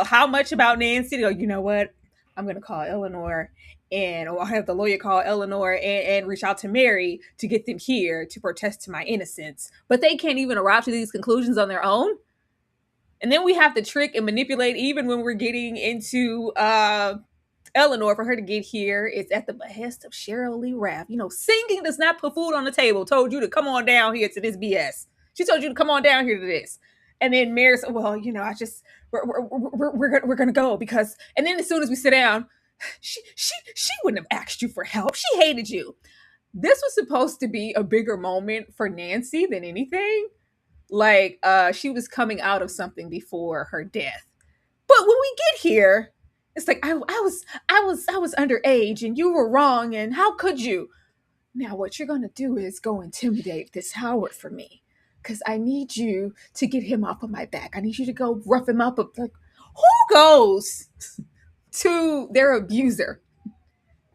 how much about Nancy, to go, you know what, I'm going to call Eleanor or have the lawyer call Eleanor and reach out to Mary to get them here to protest to my innocence. But they can't even arrive to these conclusions on their own. And then we have to trick and manipulate even when we're getting into Eleanor for her to get here. It's at the behest of Cheryl Lee Raff. You know, singing does not put food on the table. Told you to come on down here to this BS. She told you to come on down here to this. And then Mary said, well, you know, we're gonna go because, and then as soon as we sit down, she wouldn't have asked you for help. She hated you. This was supposed to be a bigger moment for Nancy than anything. Like she was coming out of something before her death. But when we get here, it's like I was underage and you were wrong and how could you? Now what you're gonna do is go intimidate this Howard for me. Cause I need you to get him off of my back. I need you to go rough him up. Like, who goes to their abuser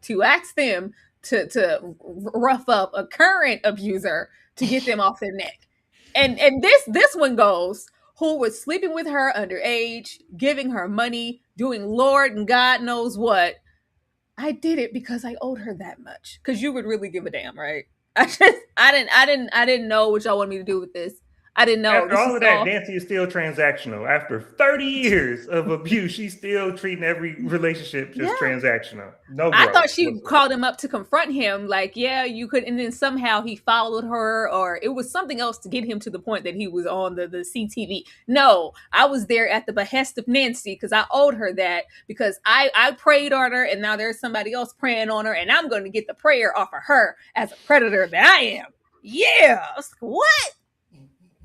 to ask them to rough up a current abuser to get them off their neck? And this one goes, who was sleeping with her underage, giving her money, doing Lord and God knows what. I did it because I owed her that much. Because you would really give a damn, right? I didn't know what y'all wanted me to do with this. I didn't know. After all of that, Nancy is still transactional. After 30 years of abuse, she's still treating every relationship just transactional. No, I thought she called him up to confront him. Like, yeah, you could, and then somehow he followed her, or it was something else to get him to the point that he was on the CTV. No, I was there at the behest of Nancy because I owed her that because I prayed on her, and now there's somebody else praying on her, and I'm going to get the prayer off of her as a predator that I am. Yeah, what?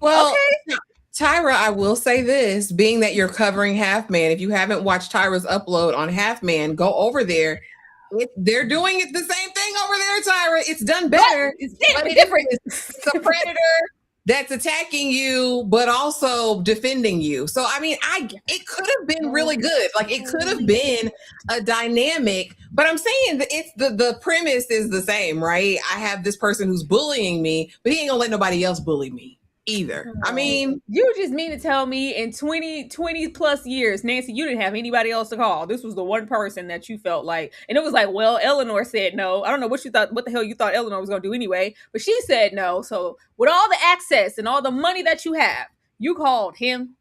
Well, okay. Tyra, I will say this, being that you're covering Half Man, if you haven't watched Tyra's upload on Half Man, go over there. They're doing it the same thing over there, Tyra. It's done better. It's different. It's a predator that's attacking you, but also defending you. So, I mean, it could have been really good. Like, it could have been a dynamic, but I'm saying that it's the premise is the same, right? I have this person who's bullying me, but he ain't gonna let nobody else bully me either. I mean, you just mean to tell me in 20 plus years, Nancy, you didn't have anybody else to call. This was the one person that you felt like, and it was like, well, Eleanor said no. I don't know what the hell you thought Eleanor was going to do anyway, but she said no. So with all the access and all the money that you have, you called him.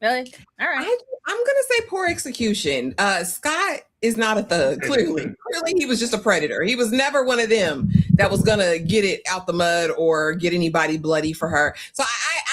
Really? All right. I'm going to say poor execution. Scott is not a thug, clearly. Clearly, he was just a predator. He was never one of them that was going to get it out the mud or get anybody bloody for her. So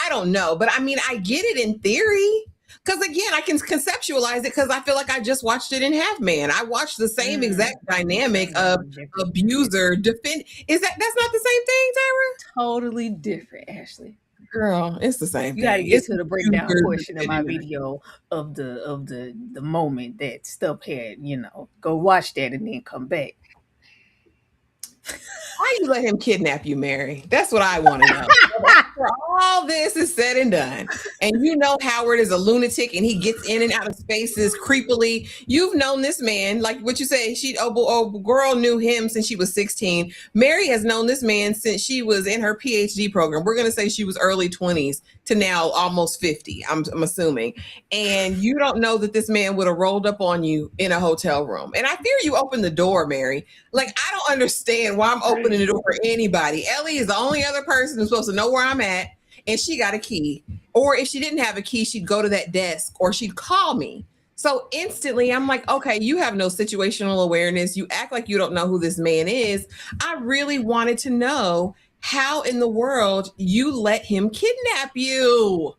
I don't know. But I mean, I get it in theory. Because again, I can conceptualize it because I feel like I just watched it in Half Man. I watched the same exact dynamic of abuser defend. That's not the same thing, Tyra? Totally different, Ashley. Girl, it's the same thing. You got to get to the breakdown portion of my video of the moment that stuff had, go watch that and then come back. Why you let him kidnap you, Mary? That's what I want to know. After all this is said and done, and you know Howard is a lunatic and he gets in and out of spaces creepily. You've known this man, like what you say, girl knew him since she was 16. Mary has known this man since she was in her PhD program. We're going to say she was early 20s to now almost 50, I'm assuming. And you don't know that this man would have rolled up on you in a hotel room. And I fear you opened the door, Mary. Like, I don't understand why I'm opening the door for anybody. Ellie is the only other person who's supposed to know where I'm at, and she got a key. Or if she didn't have a key, she'd go to that desk or she'd call me. So instantly, I'm like, okay, you have no situational awareness. You act like you don't know who this man is. I really wanted to know how in the world you let him kidnap you.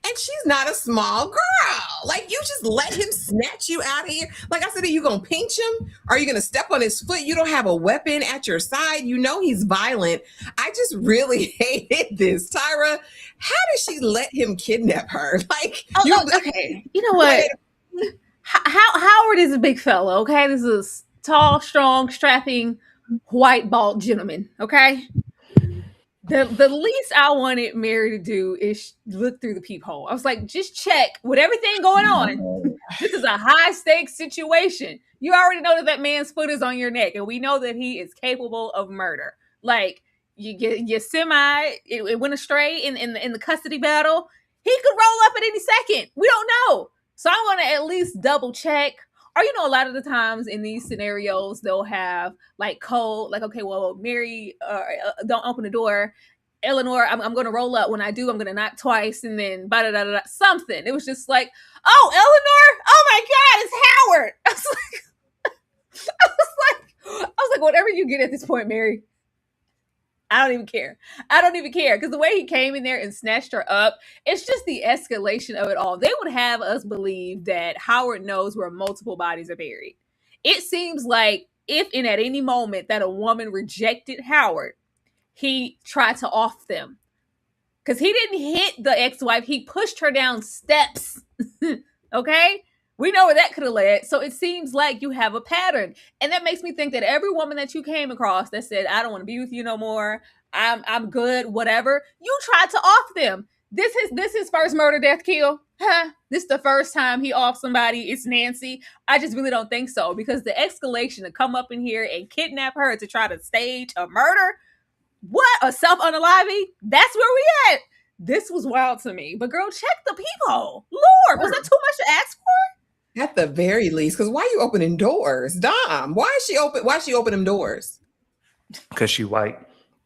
And she's not a small girl. Like, you just let him snatch you out of here. Like I said, are you going to pinch him? Are you going to step on his foot? You don't have a weapon at your side. You know he's violent. I just really hated this. Tyra, how did she let him kidnap her? Like, okay. You know what? Howard is a big fellow, okay? This is a tall, strong, strapping, white, bald gentleman, okay? The least I wanted Mary to do is look through the peephole. I was like, just check with everything going on. This is a high stakes situation. You already know that man's foot is on your neck, and we know that he is capable of murder. Like, it went astray in the custody battle. He could roll up at any second. We don't know. So I want to at least double check or a lot of the times in these scenarios they'll have like code, like, okay, well, Mary, don't open the door. Eleanor, I'm going to roll up. When I do, I'm going to knock twice, and then something. It was just like, oh, Eleanor, oh my God, it's Howard. I was like, whatever you get at this point, Mary. I don't even care. Because the way he came in there and snatched her up, it's just the escalation of it all. They would have us believe that Howard knows where multiple bodies are buried. It seems like if in at any moment that a woman rejected Howard, he tried to off them. Because he didn't hit the ex-wife. He pushed her down steps. Okay? We know where that could have led. So it seems like you have a pattern. And that makes me think that every woman that you came across that said, I don't want to be with you no more, I'm good, whatever, you tried to off them. This is first murder, death, kill. Huh? This is the first time he offed somebody. It's Nancy. I just really don't think so. Because the escalation to come up in here and kidnap her to try to stage a murder, what? A self-unaliving? That's where we at. This was wild to me. But girl, check the peephole. Lord, was that too much to ask for? At the very least, because why are you opening doors, Dom? Why is she opening doors? Because she white.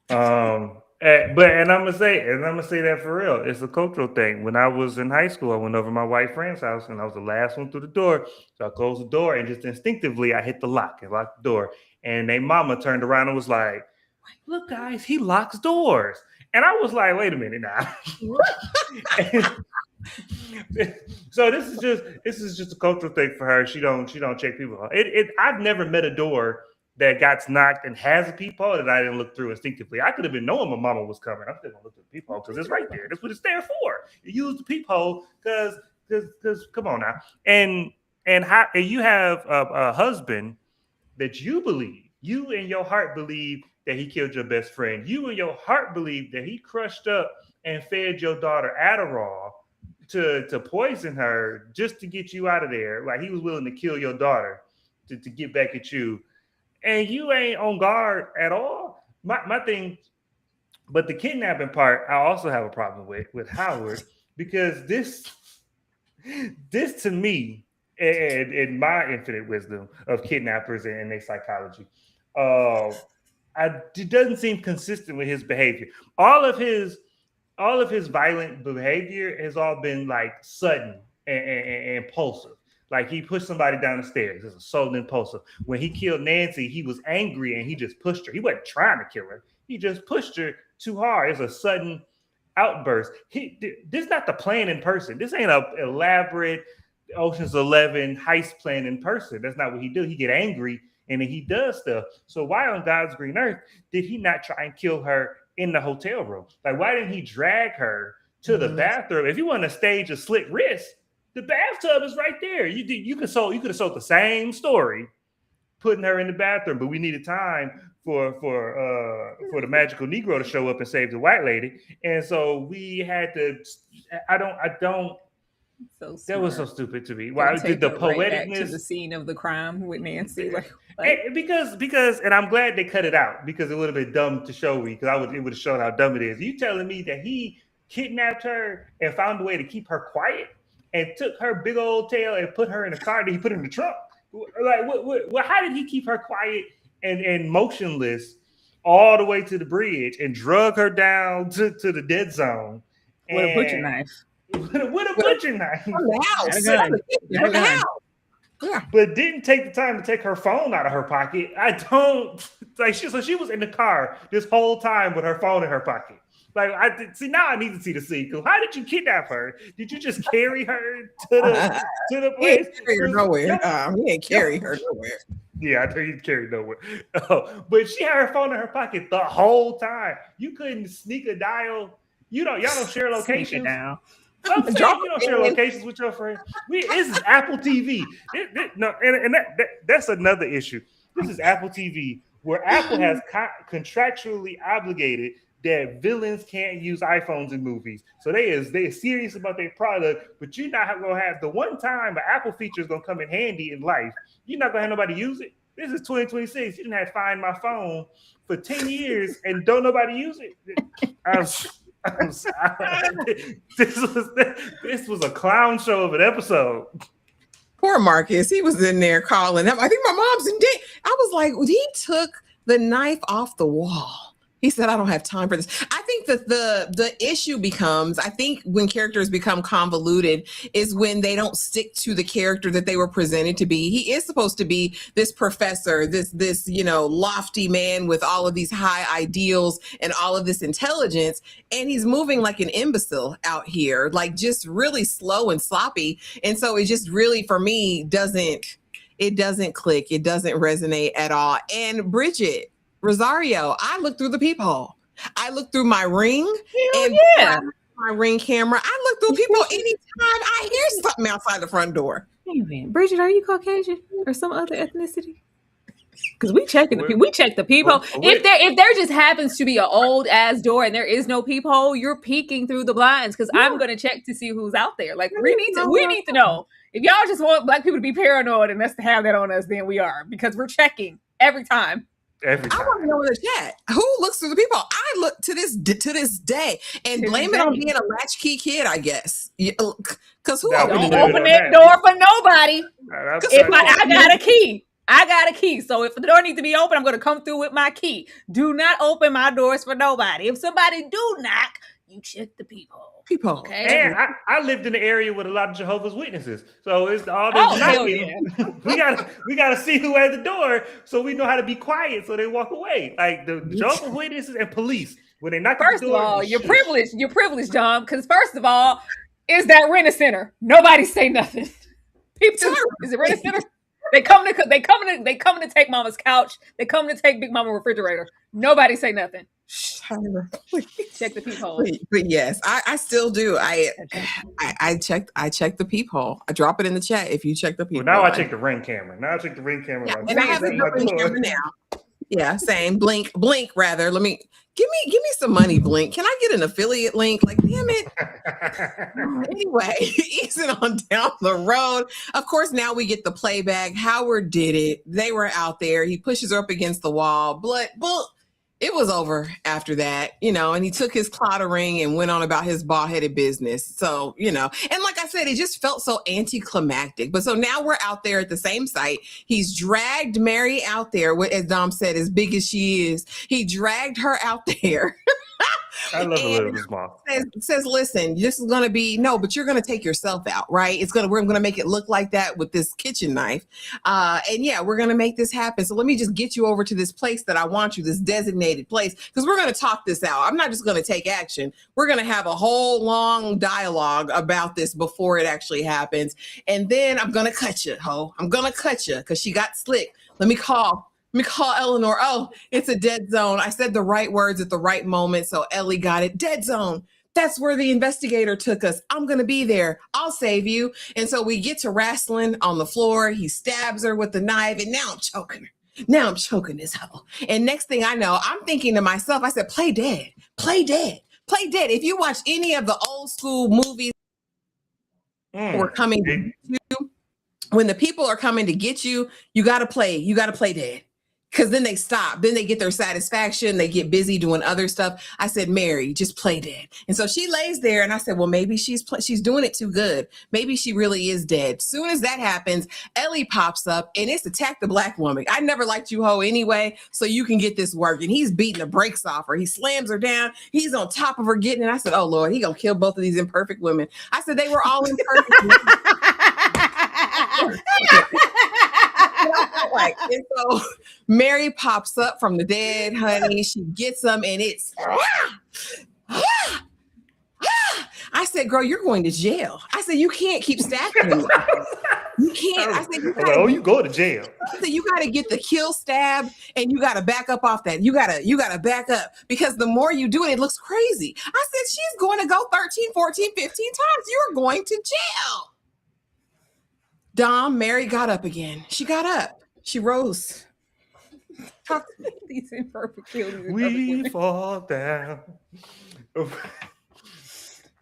But I'm gonna say that for real. It's a cultural thing. When I was in high school, I went over to my white friend's house, and I was the last one through the door. So I closed the door, and just instinctively, I hit the lock and locked the door. And their mama turned around and was like, "Look, guys, he locks doors." And I was like, "Wait a minute now." So this is just a cultural thing for her. She don't check people out. I've never met a door that got knocked and has a peephole that I didn't look through instinctively. I could have been knowing my mama was coming. I'm still gonna look through the peephole because it's right there. That's what it's there for. You use the peephole because come on now. And you have a husband that you in your heart believe that he killed your best friend. You in your heart believe that he crushed up and fed your daughter Adderall to poison her just to get you out of there. Like he was willing to kill your daughter to get back at you. And you ain't on guard at all. My thing, but the kidnapping part, I also have a problem with Howard, because this to me, and in my infinite wisdom of kidnappers and their psychology, it doesn't seem consistent with his behavior. All of his violent behavior has all been like sudden and impulsive. Like he pushed somebody down the stairs. It's so impulsive. When he killed Nancy, he was angry and he just pushed her. He wasn't trying to kill her. He just pushed her too hard. It's a sudden outburst. This is not the plan in person. This ain't an elaborate Ocean's 11 heist plan in person. That's not what he do. He get angry and then he does stuff. So why on God's green earth did he not try and kill her in the hotel room? Like, why didn't he drag her to the bathroom? If you want to stage a slit wrist, the bathtub is right there. You could have sold the same story, putting her in the bathroom, but we needed time for the magical Negro to show up and save the white lady, and so we had to. I don't. So that was so stupid to me. Why did the poeticness right back to the scene of the crime with Nancy? Because I'm glad they cut it out, because it would have been dumb to show me, because it would have shown how dumb it is. You telling me that he kidnapped her and found a way to keep her quiet and took her big old tail and put her in a car that he put in the trunk? Like, what? How did he keep her quiet and motionless all the way to the bridge and drug her down to the dead zone? With a butcher knife. With a butcher knife. Yeah. But didn't take the time to take her phone out of her pocket. I don't like. So she was in the car this whole time with her phone in her pocket. Like, now I need to see the scene. How did you kidnap her? Did you just carry her to the place? He ain't carry her nowhere. He ain't carry her nowhere. Yeah, I know he carried nowhere. But she had her phone in her pocket the whole time. You couldn't sneak a dial. Y'all don't share locations. Now. I'm saying you don't share locations with your friends. This is Apple TV. That's another issue. This is Apple TV, where Apple has contractually obligated that villains can't use iPhones in movies. So they are serious about their product, but you're not gonna have the one time an Apple feature is gonna come in handy in life. You're not gonna have nobody use it. This is 2026. You didn't have to find my phone for 10 years and don't nobody use it. I'm sorry. This was a clown show of an episode. Poor Marcus. He was in there calling him. I think my mom's in debt. I was like, he took the knife off the wall. He said, I don't have time for this. I think that the issue becomes, I think when characters become convoluted is when they don't stick to the character that they were presented to be. He is supposed to be this professor, this lofty man with all of these high ideals and all of this intelligence. And he's moving like an imbecile out here, like just really slow and sloppy. And so it just really, for me, doesn't click. It doesn't resonate at all. And Bridget, Rosario, I looked through the peephole. I looked through my ring my ring camera. I look through people anytime I hear something outside the front door. Hey man, Bridget, are you Caucasian or some other ethnicity? Because we check the peephole. If there just happens to be an old ass door and there is no peephole, you're peeking through the blinds because I'm gonna check to see who's out there. Like we need to know. If y'all just want black people to be paranoid and us to have that on us, then we are, because we're checking every time. I want to know in the chat who looks through the people. I look to this day and blame it on being a latchkey kid, I guess. Because who don't open that door for nobody? If I got a key. I got a key. So if the door needs to be open, I'm going to come through with my key. Do not open my doors for nobody. If somebody do knock, you check the people. Okay. And I lived in the area with a lot of Jehovah's Witnesses, so it's all this knocking. Yeah. we gotta see who at the door, so we know how to be quiet, so they walk away. Like the Jehovah's Witnesses and police, when they knock at the door. First of all, you're privileged, John. Because first of all, is that Rent-A-Center? Nobody say nothing. People, is it Rent-A-Center? They come to take Mama's couch. They come to take Big Mama refrigerator. Nobody say nothing. Check the peephole. But yes, I still do. I check the peephole. I drop it in the chat if you check the peephole. Well, now I check the ring camera. Yeah, and I have the ring camera now. Yeah, same. Blink rather. Let me give me some money, Blink. Can I get an affiliate link? Like, damn it. Anyway, easing on down the road. Of course, now we get the playback. Howard did it. They were out there. He pushes her up against the wall. But it was over after that, and he took his clotter ring and went on about his bald-headed business. So, and like I said, it just felt so anticlimactic. But so now we're out there at the same site. He's dragged Mary out there, as Dom said, as big as she is. He dragged her out there. I love a little small. Says, listen, this is going to be, but you're going to take yourself out, right? We're going to make it look like that with this kitchen knife. And yeah, we're going to make this happen. So let me just get you over to this place that I want you, this designated place, because we're going to talk this out. I'm not just going to take action. We're going to have a whole long dialogue about this before it actually happens. And then I'm going to cut you, ho. I'm going to cut you because she got slick. Let me call Eleanor. Oh, it's a dead zone. I said the right words at the right moment. So Ellie got it. Dead zone. That's where the investigator took us. I'm going to be there. I'll save you. And so we get to wrestling on the floor. He stabs her with the knife. And now I'm choking her. Now I'm choking this hoe. And next thing I know, I'm thinking to myself, I said, play dead. Play dead. Play dead. If you watch any of the old school movies we're coming to, when the people are coming to get you, you got to play dead. Because then they stop. Then they get their satisfaction. They get busy doing other stuff. I said, Mary, just play dead. And so she lays there, and I said, well, maybe she's doing it too good. Maybe she really is dead. Soon as that happens, Ellie pops up, and it's attack the black woman. I never liked you, ho, anyway, so you can get this work. And he's beating the brakes off her. He slams her down. He's on top of her getting it. I said, oh, Lord, he going to kill both of these imperfect women. I said, they were all imperfect and so Mary pops up from the dead, honey. She gets them, and it's I said, girl, you're going to jail. I said, you can't keep stabbing me. You can't. I said, you go to jail. I said, you got to get the kill stab, and you got to back up off that. You got to back up, because the more you do it, it looks crazy. I said, she's going to go 13, 14, 15 times. You're going to jail. Dom, Mary got up again. She got up. She rose. These imperfect children. We fall down.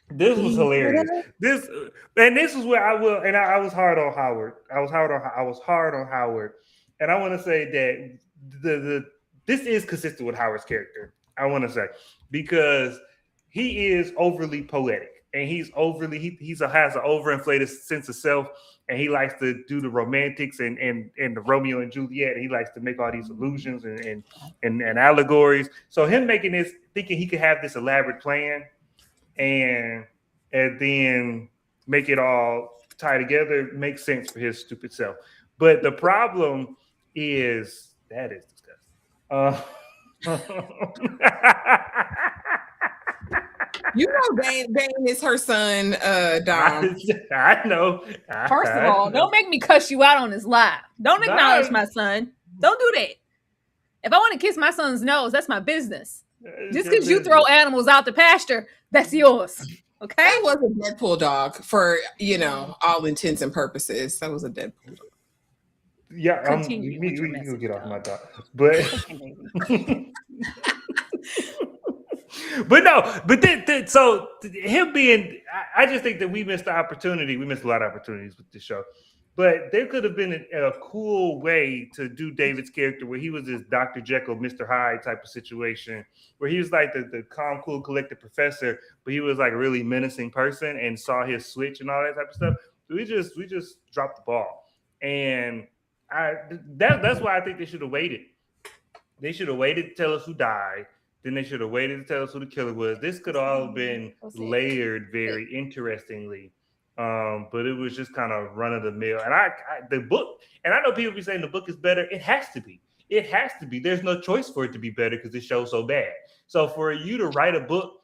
This was hilarious. This is where I was hard on Howard. I was hard on Howard, and I want to say that this is consistent with Howard's character. I want to say, because he is overly poetic. and he's overly has an overinflated sense of self, and he likes to do the romantics and the Romeo and Juliet. He likes to make all these illusions and allegories. So him making this, thinking he could have this elaborate plan, and then make it all tie together, makes sense for his stupid self. But the problem is that is disgusting. You know, Bane is her son, Dom. I know. First of all, don't make me cuss you out on this live. Don't acknowledge my son. Don't do that. If I want to kiss my son's nose, that's my business. Just because you throw animals out the pasture, that's yours. Okay? That was a Deadpool dog for, all intents and purposes. That was a Deadpool dog. Yeah, we can get off my dog. But so him being, I just think that we missed the opportunity. We missed a lot of opportunities with this show. But there could have been a cool way to do David's character where he was this Dr. Jekyll, Mr. Hyde type of situation, where he was like the calm, cool, collected professor, but he was like a really menacing person and saw his switch and all that type of stuff. So we just dropped the ball. And that's why I think they should have waited. They should have waited to tell us who died. Then they should have waited to tell us who the killer was. This could all have been layered very interestingly. But it was just kind of run of the mill. And the book, and I know people be saying the book is better. It has to be. It has to be. There's no choice for it to be better because the show's so bad. So for you to write a book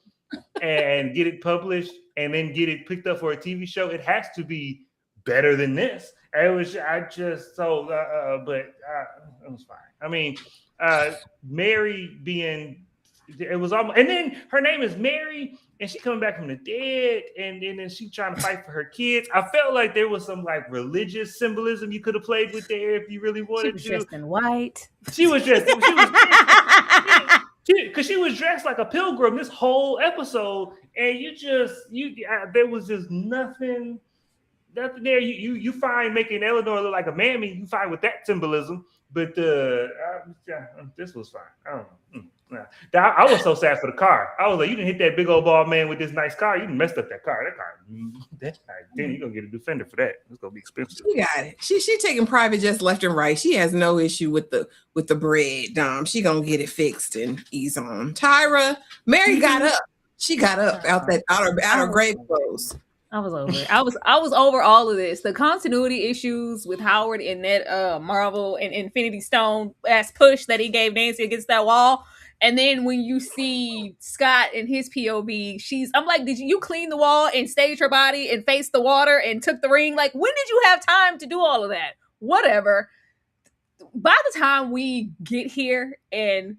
and get it published and then get it picked up for a TV show, it has to be better than this. It was, but it was fine. I mean, Mary being, it was almost, and then her name is Mary, and she coming back from the dead, and then she trying to fight for her kids. I felt like there was some like religious symbolism you could have played with there if you really wanted to. She was dressed in white. She was dressed, because she was dressed like a pilgrim this whole episode, and there was just nothing there. You find making Eleanor look like a mammy. You find with that symbolism, but this was fine. I don't know. I was so sad for the car. I was like, you didn't hit that big old bald man with this nice car. You messed up that car. Then you're gonna get a Defender for that. It's gonna be expensive. She got it. She taking private jets left and right. She has no issue with the bread, Dom. She gonna get it fixed and ease on. Tyra, Mary got up. She got up out her grave clothes. I was over it. I was over all of this. The continuity issues with Howard in that Marvel and Infinity Stone ass push that he gave Nancy against that wall. And then when you see Scott in his POV, I'm like, did you clean the wall and stage her body and face the water and took the ring? Like, when did you have time to do all of that? Whatever. By the time we get here, and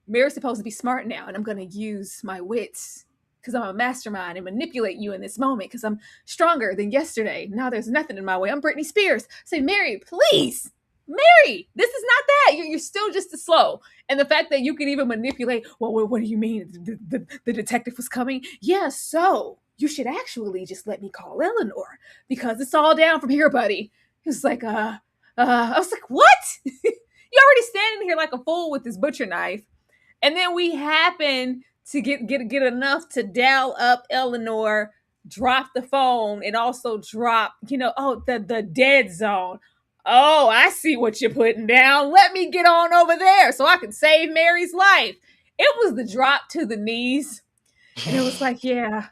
Mary's supposed to be smart now, and I'm going to use my wits because I'm a mastermind and manipulate you in this moment because I'm stronger than yesterday. Now there's nothing in my way. I'm Britney Spears. Say, Mary, please. Mary, this is not that. You're still just as slow. And the fact that you can even manipulate, well, what do you mean? The detective was coming? Yeah, so you should actually just let me call Eleanor because it's all down from here, buddy. It's like, I was like, what? You're already standing here like a fool with this butcher knife. And then we happen to get enough to dial up Eleanor, drop the phone, and also drop, the dead zone. Oh, I see what you're putting down. Let me get on over there so I can save Mary's life. It was the drop to the knees. And it was like, yeah,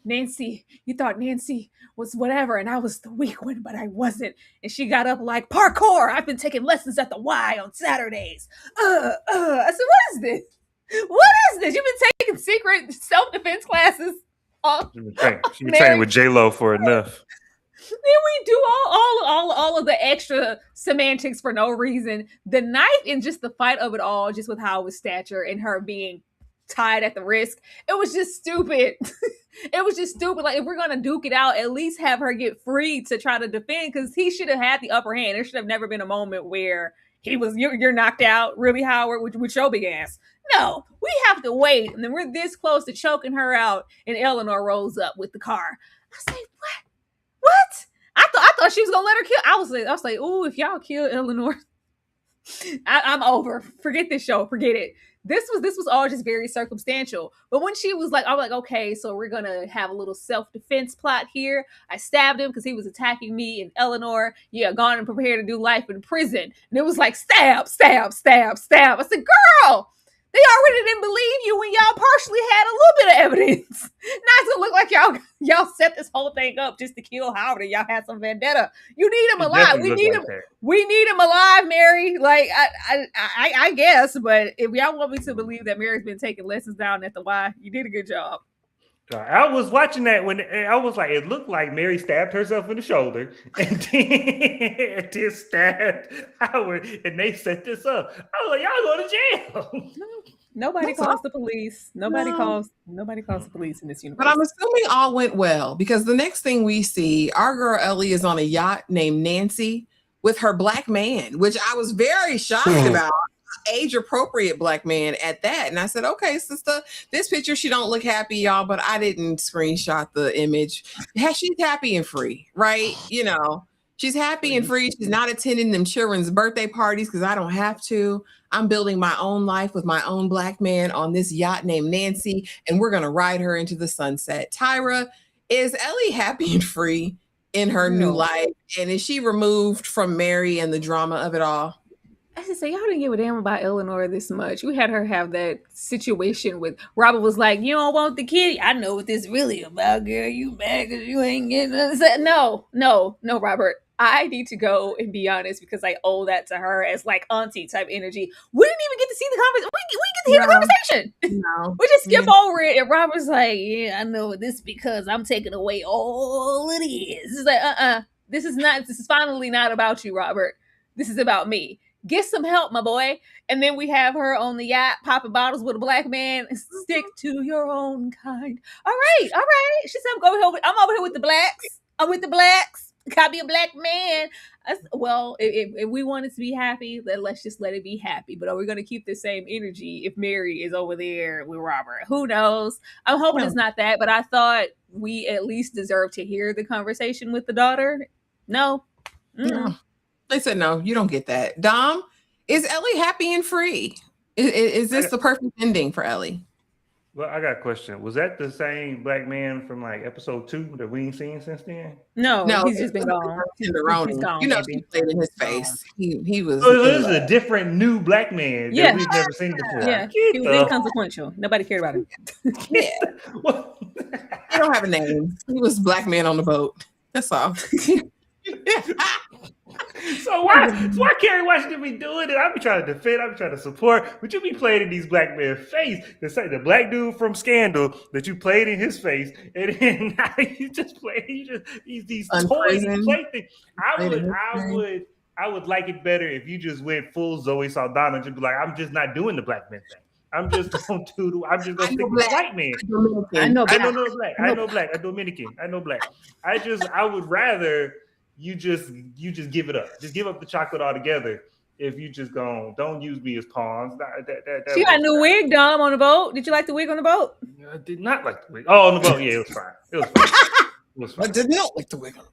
Nancy, you thought Nancy was whatever, and I was the weak one, but I wasn't. And she got up like, parkour. I've been taking lessons at the Y on Saturdays. I said, what is this? What is this? You've been taking secret self-defense classes. She been training with J-Lo for enough. Then we do all of the extra semantics for no reason. The knife and just the fight of it all, just with Howard's stature and her being tied at the wrist. It was just stupid. It was just stupid. Like, if we're gonna duke it out, at least have her get free to try to defend, because he should have had the upper hand. There should have never been a moment where you're knocked out, really, Howard, with your big ass. No, we have to wait, and then we're this close to choking her out, and Eleanor rolls up with the car. I say, what? I thought she was gonna let her kill. I was like, ooh, if y'all kill Eleanor, I'm over. Forget this show. Forget it. this was all just very circumstantial. But when she was like, I was like, okay, so we're gonna have a little self-defense plot here. I stabbed him because he was attacking me and Eleanor. Yeah, gone and prepared to do life in prison. And it was like stab, stab, stab, stab. I said, girl, they already didn't believe you when y'all partially had a little bit of evidence. Now it's gonna look like y'all set this whole thing up just to kill Howard and y'all had some vendetta. You need him alive. We need him. We need him alive, Mary. Like I guess, but if y'all want me to believe that Mary's been taking lessons down at the Y, you did a good job. I was watching that when I was like, it looked like Mary stabbed herself in the shoulder and then stabbed Howard, and they set this up. I was like, y'all go to jail. Nobody calls the police. Nobody calls the police in this universe. But I'm assuming all went well, because the next thing we see, our girl Ellie is on a yacht named Nancy with her black man, which I was very shocked about. Age appropriate black man at that. And I said, okay, sister, this picture, she don't look happy, y'all, but I didn't screenshot the image. She's happy and free, right? You know, she's happy and free. She's not attending them children's birthday parties because I don't have to. I'm building my own life with my own black man on this yacht named Nancy, and we're going to ride her into the sunset. Tyra, is Ellie happy and free in her new life? And is she removed from Mary and the drama of it all? I just say, y'all didn't give a damn about Eleanor this much. We had her have that situation with Robert was like, you don't want the kid. I know what this really about, girl. You mad because you ain't getting it. No, Robert. I need to go and be honest because I owe that to her as like auntie type energy. We didn't even get to see the conversation. We get to hear the conversation. No. We just skip over it. And Robert's like, yeah, I know this because I'm taking away all it is. It's like, this is finally not about you, Robert. This is about me. Get some help, my boy. And then we have her on the yacht popping bottles with a black man. Stick to your own kind. All right. She said, I'm over here with the blacks. I'm with the blacks. Gotta be a black man. Well, if we want it to be happy, then let's just let it be happy. But are we going to keep the same energy if Mary is over there with Robert? Who knows? I'm hoping it's not that, but I thought we at least deserve to hear the conversation with the daughter. No. No. They said, no, you don't get that. Dom, is Ellie happy and free? Is this the perfect ending for Ellie? Well, I got a question. Was that the same black man from like episode 2 that we ain't seen since then? No, he's just been gone. He's gone. You know, she played in his face. He was. So this is a different new black man that we've never seen before. Yeah, he was inconsequential. Nobody cared about him. Yeah. He don't have a name. He was black man on the boat. That's all. So why Kerry Washington be doing it? I be trying to defend, I be trying to support, but you be playing in these black men's face. The black dude from Scandal that you played in his face, and then now you just play these toys and play things. I would like it better if you just went full Zoe Saldana and just be like, I'm just not doing the black men thing. I'm just gonna stick with the white man. I know black. I'm Dominican. I know black. I would rather you just give it up. Just give up the chocolate altogether. If you just don't use me as pawns. She got a new wig, Dom, on the boat. Did you like the wig on the boat? I did not like the wig. Oh, on the boat, yeah, it was fine. I did not like the wig on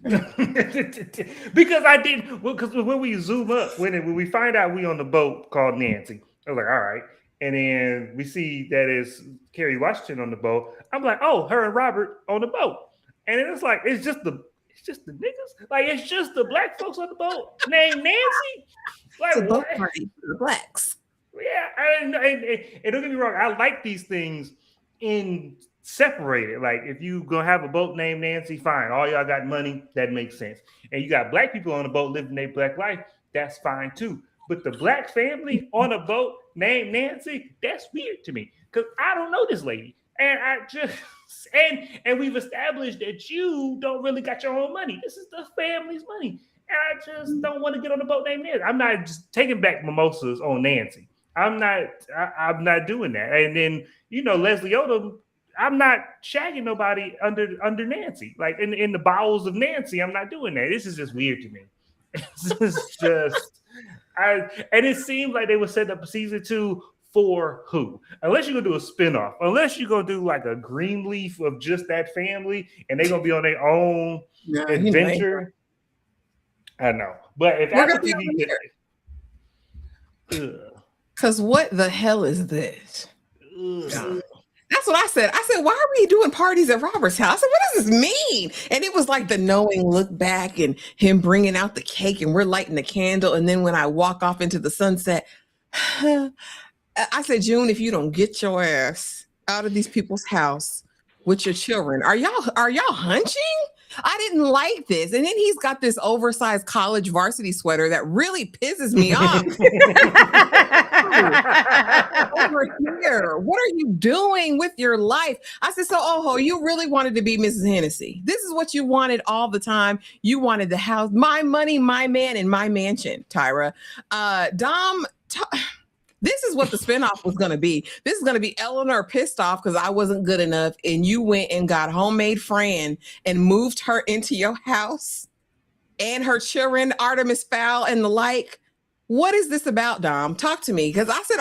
the boat. Because I didn't. Because when we zoom up, when we find out we on the boat called Nancy, I was like, all right. And then we see that it's Kerry Washington on the boat. I'm like, oh, her and Robert on the boat. And then it's like, it's just the niggas. Like, it's just the black folks on the boat named Nancy. Like, it's a boat party for the blacks. Yeah, and don't get me wrong, I like these things in separated. Like, if you gonna have a boat named Nancy, fine. All y'all got money, that makes sense. And you got black people on the boat living their black life, that's fine too. But the black family on a boat named Nancy, that's weird to me because I don't know this lady, and I just and we've established that you don't really got your own money. This is the family's money, and I just don't want to get on a boat named Nancy. I'm not just taking back mimosas on Nancy. I'm not doing that. And then Leslie Odom, I'm not shagging nobody under Nancy, like in the bowels of Nancy. I'm not doing that. This is just weird to me. This is just. And it seemed like they would set up season 2 for who? Unless you're gonna do a spinoff, unless you're gonna do like a Greenleaf of just that family, and they're gonna be on their own adventure. I know, but if Apple TV Because what the hell is this? Ugh. That's what I said. I said, why are we doing parties at Robert's house? I said, what does this mean? And it was like the knowing look back and him bringing out the cake and we're lighting the candle. And then when I walk off into the sunset, I said, June, if you don't get your ass out of these people's house with your children, are y'all hunching? I didn't like this. And then he's got this oversized college varsity sweater that really pisses me off. Over here, what are you doing with your life? I said, so you really wanted to be Mrs. Hennessy. This is what you wanted all the time. You wanted the house, my money, my man, and my mansion, Tyra. This is what the spinoff was going to be. This is going to be Eleanor pissed off because I wasn't good enough, and you went and got homemade Fran and moved her into your house and her children, Artemis Fowl and the like. What is this about, Dom? Talk to me, because I said,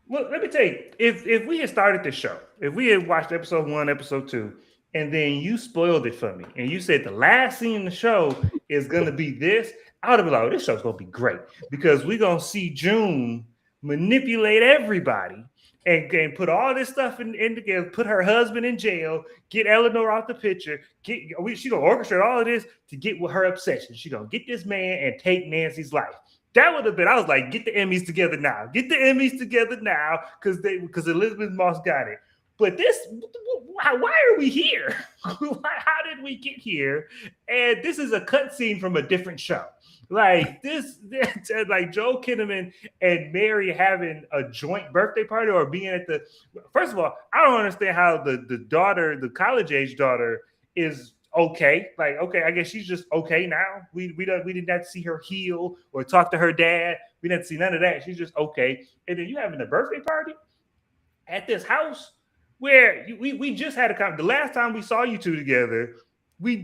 Well, let me tell you, if we had started the show, if we had watched episode 1, episode 2, and then you spoiled it for me, and you said the last scene in the show is going to be this, I would have been like, oh, this show's going to be great because we're going to see June manipulate everybody and put all this stuff in together, put her husband in jail, get Eleanor out the picture, she's going to orchestrate all of this to get with her obsession. She's going to get this man and take Nancy's life. That would have been, I was like, get the Emmys together now. Get the Emmys together now because Elizabeth Moss got it. But this, why are we here? How did we get here? And this is a cutscene from a different show. Like like Joel Kinnaman and Mary having a joint birthday party or being at the. First of all, I don't understand how the daughter, the college age daughter, is okay. Like, okay, I guess she's just okay now. We did not see her heal or talk to her dad. We didn't see none of that. She's just okay. And then you having a birthday party at this house where we just had the last time we saw you two together. We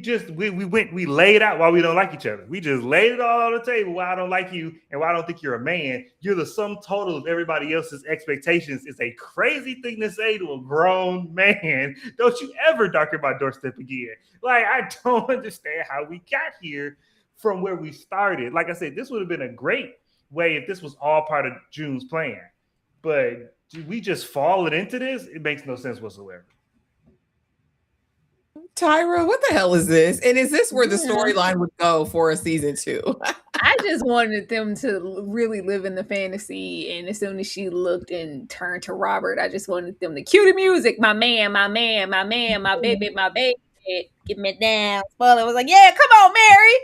laid out why we don't like each other. We just laid it all on the table why I don't like you and why I don't think you're a man. You're the sum total of everybody else's expectations. It's a crazy thing to say to a grown man. Don't you ever darken my doorstep again. Like, I don't understand how we got here from where we started. Like I said, this would have been a great way if this was all part of June's plan. But we just fallen into this? It makes no sense whatsoever. Tyra, what the hell is this? And is this where the storyline would go for a season 2? I just wanted them to really live in the fantasy. And as soon as she looked and turned to Robert, I just wanted them to cue the music. My man, my man, my man, my baby, my baby. Give me down. Spoiler. I was like, yeah, come on, Mary.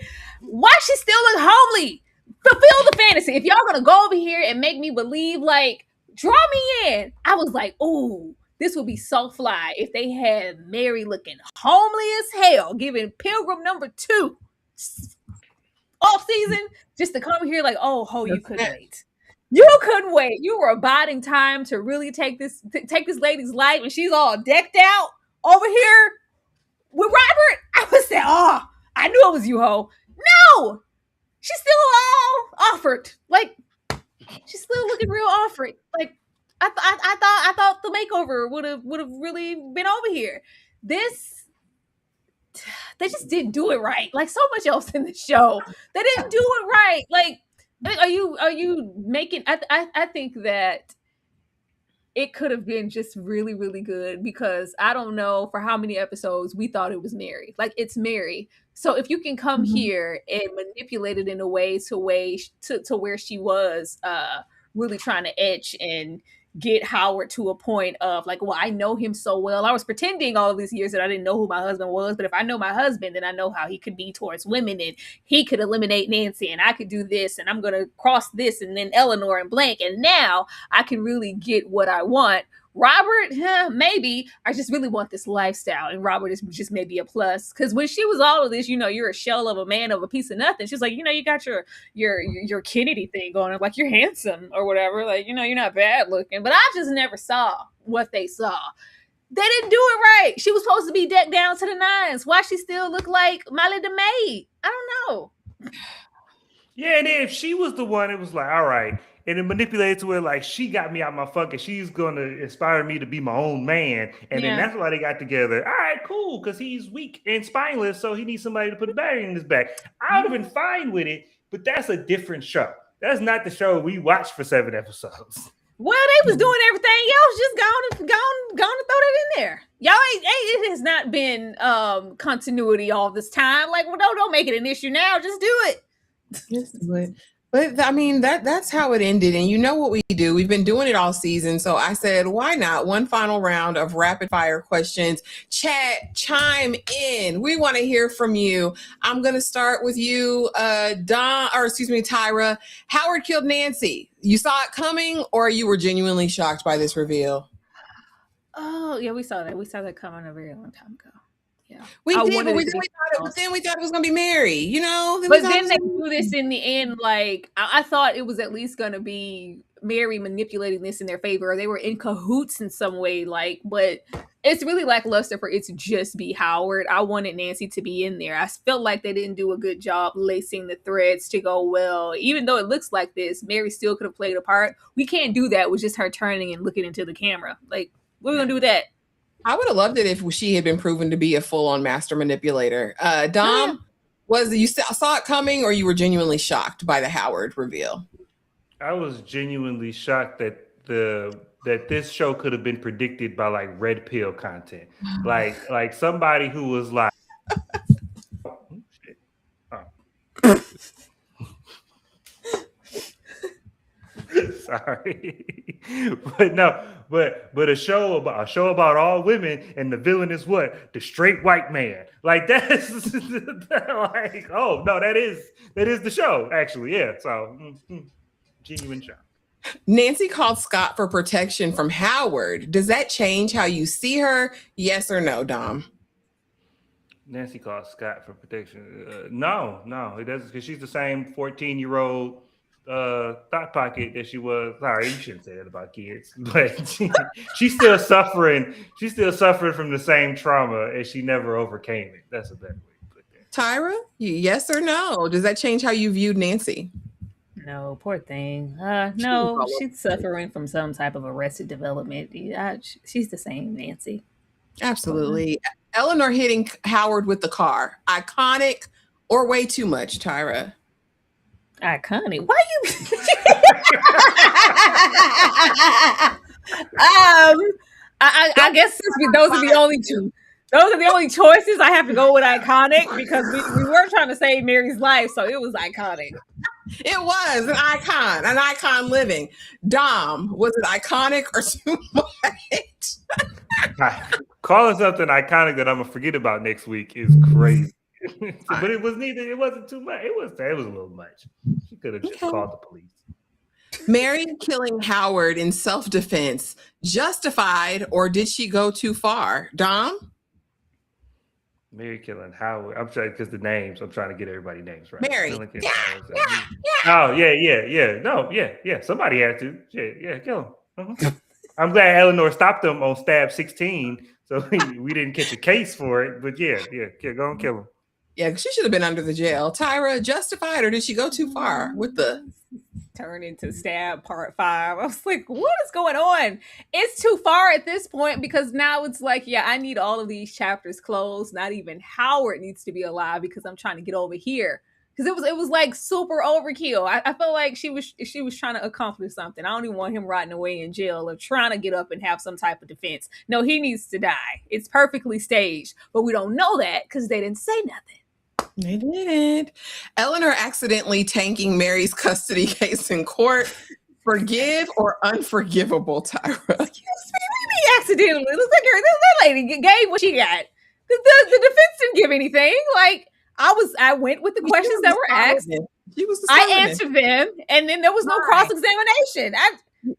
Why she still look homely? Fulfill the fantasy. If y'all gonna go over here and make me believe, like, draw me in. I was like, ooh. This would be so fly if they had Mary looking homely as hell, giving Pilgrim #2 off season just to come here like, oh, you couldn't wait. You couldn't wait. You were biding time to really take this lady's life, and she's all decked out over here with Robert. I was saying, I knew it was you, ho. No, she's still all offered. Like, she's still looking real offered. Like, I thought the makeover would have really been over here. This, they just didn't do it right. Like so much else in the show, they didn't do it right. Like, are you making? I think that it could have been just really, really good because I don't know for how many episodes we thought it was Mary. Like, it's Mary. So if you can come here and manipulate it in a way to where she was really trying to etch and get Howard to a point of like, well, I know him so well. I was pretending all of these years that I didn't know who my husband was, but if I know my husband, then I know how he could be towards women, and he could eliminate Nancy, and I could do this, and I'm going to cross this, and then Eleanor and blank, and now I can really get what I want. Robert, maybe. I just really want this lifestyle, and Robert is just maybe a plus. Because when she was all of this, you're a shell of a man of a piece of nothing. She's like, you got your Kennedy thing going on, like you're handsome or whatever. Like, you're not bad looking. But I just never saw what they saw. They didn't do it right. She was supposed to be decked down to the nines. Why she still look like Molly the maid? I don't know. Yeah, and then if she was the one, it was like, all right. And it manipulated to where, like, she got me out my fucking, she's going to inspire me to be my own man. And then that's why they got together. All right, cool, because he's weak and spineless, so he needs somebody to put a battery in his back. I would have been fine with it, but that's a different show. That's not the show we watched for 7 episodes. Well, they was doing everything else. Just gone and throw that in there. Y'all ain't it has not been continuity all this time. Like, well, don't make it an issue now. Just do it. Just do it. But I mean, that's how it ended. And you know what we do? We've been doing it all season. So I said, why not? One final round of rapid fire questions. Chat, chime in. We want to hear from you. I'm going to start with you, Tyra. Howard killed Nancy. You saw it coming, or you were genuinely shocked by this reveal? Oh, yeah, we saw that. We saw that coming a very long time ago. Yeah. We did, but then we thought it was going to be Mary, you know? But then they do this in the end. Like, I thought it was at least going to be Mary manipulating this in their favor. They were in cahoots in some way, like, but it's really lackluster for it to just be Howard. I wanted Nancy to be in there. I felt like they didn't do a good job lacing the threads to go well. Even though it looks like this, Mary still could have played a part. We can't do that with just her turning and looking into the camera. Like, what are we going to do with that? I would have loved it if she had been proven to be a full-on master manipulator. Dom, you saw it coming, or you were genuinely shocked by the Howard reveal? I was genuinely shocked that this show could have been predicted by like red pill content, like somebody who was like, oh, shit. Oh. Sorry, but a show about all women, and the villain is what? The straight white man. Like that's like, oh no, that is the show actually. Yeah, so genuine shock. Nancy called Scott for protection from Howard. Does that change how you see her? Yes or no, Dom? Nancy called Scott for protection. No, it doesn't, because she's the same 14-year-old thought pocket that she was. Sorry, you shouldn't say that about kids, but she's still suffering. She's still suffering from the same trauma, and she never overcame it. That's a better way to put that. Tyra, yes or no? Does that change how you viewed Nancy? No, poor thing. No, she's suffering from some type of arrested development. She's the same Nancy. Absolutely. Eleanor hitting Howard with the car. Iconic or way too much, Tyra? Iconic. Why you? I guess those are the only two. Those are the only choices. I have to go with iconic because we were trying to save Mary's life, so it was iconic. It was an icon living. Dom, was it iconic or too much? Calling something iconic that I'm gonna forget about next week is crazy. But it was neither. It wasn't too much. It was a little much. She could have just called the police. Mary killing Howard in self-defense, justified, or did she go too far? Dom? Mary killing Howard. I'm trying because the names. I'm trying to get everybody's names right. Mary. Oh yeah. No, yeah. Somebody had to. Yeah. Kill him. Uh-huh. I'm glad Eleanor stopped them on stab 16, so we didn't catch a case for it. But yeah. Go and kill him. Yeah, she should have been under the jail. Tyra, justified, or did she go too far with the turn into stab part 5? I was like, what is going on? It's too far at this point because now it's like, yeah, I need all of these chapters closed. Not even Howard needs to be alive because I'm trying to get over here. Because it was like super overkill. I felt like she was trying to accomplish something. I don't even want him rotting away in jail or trying to get up and have some type of defense. No, he needs to die. It's perfectly staged, but we don't know that because they didn't say nothing. They didn't. Eleanor accidentally tanking Mary's custody case in court. Forgive or unforgivable, Tyra? Excuse me, accidentally. It looks like that lady gave what she got. The defense didn't give anything. Like, I went with the questions that were asked. I answered them, and then there was no cross-examination.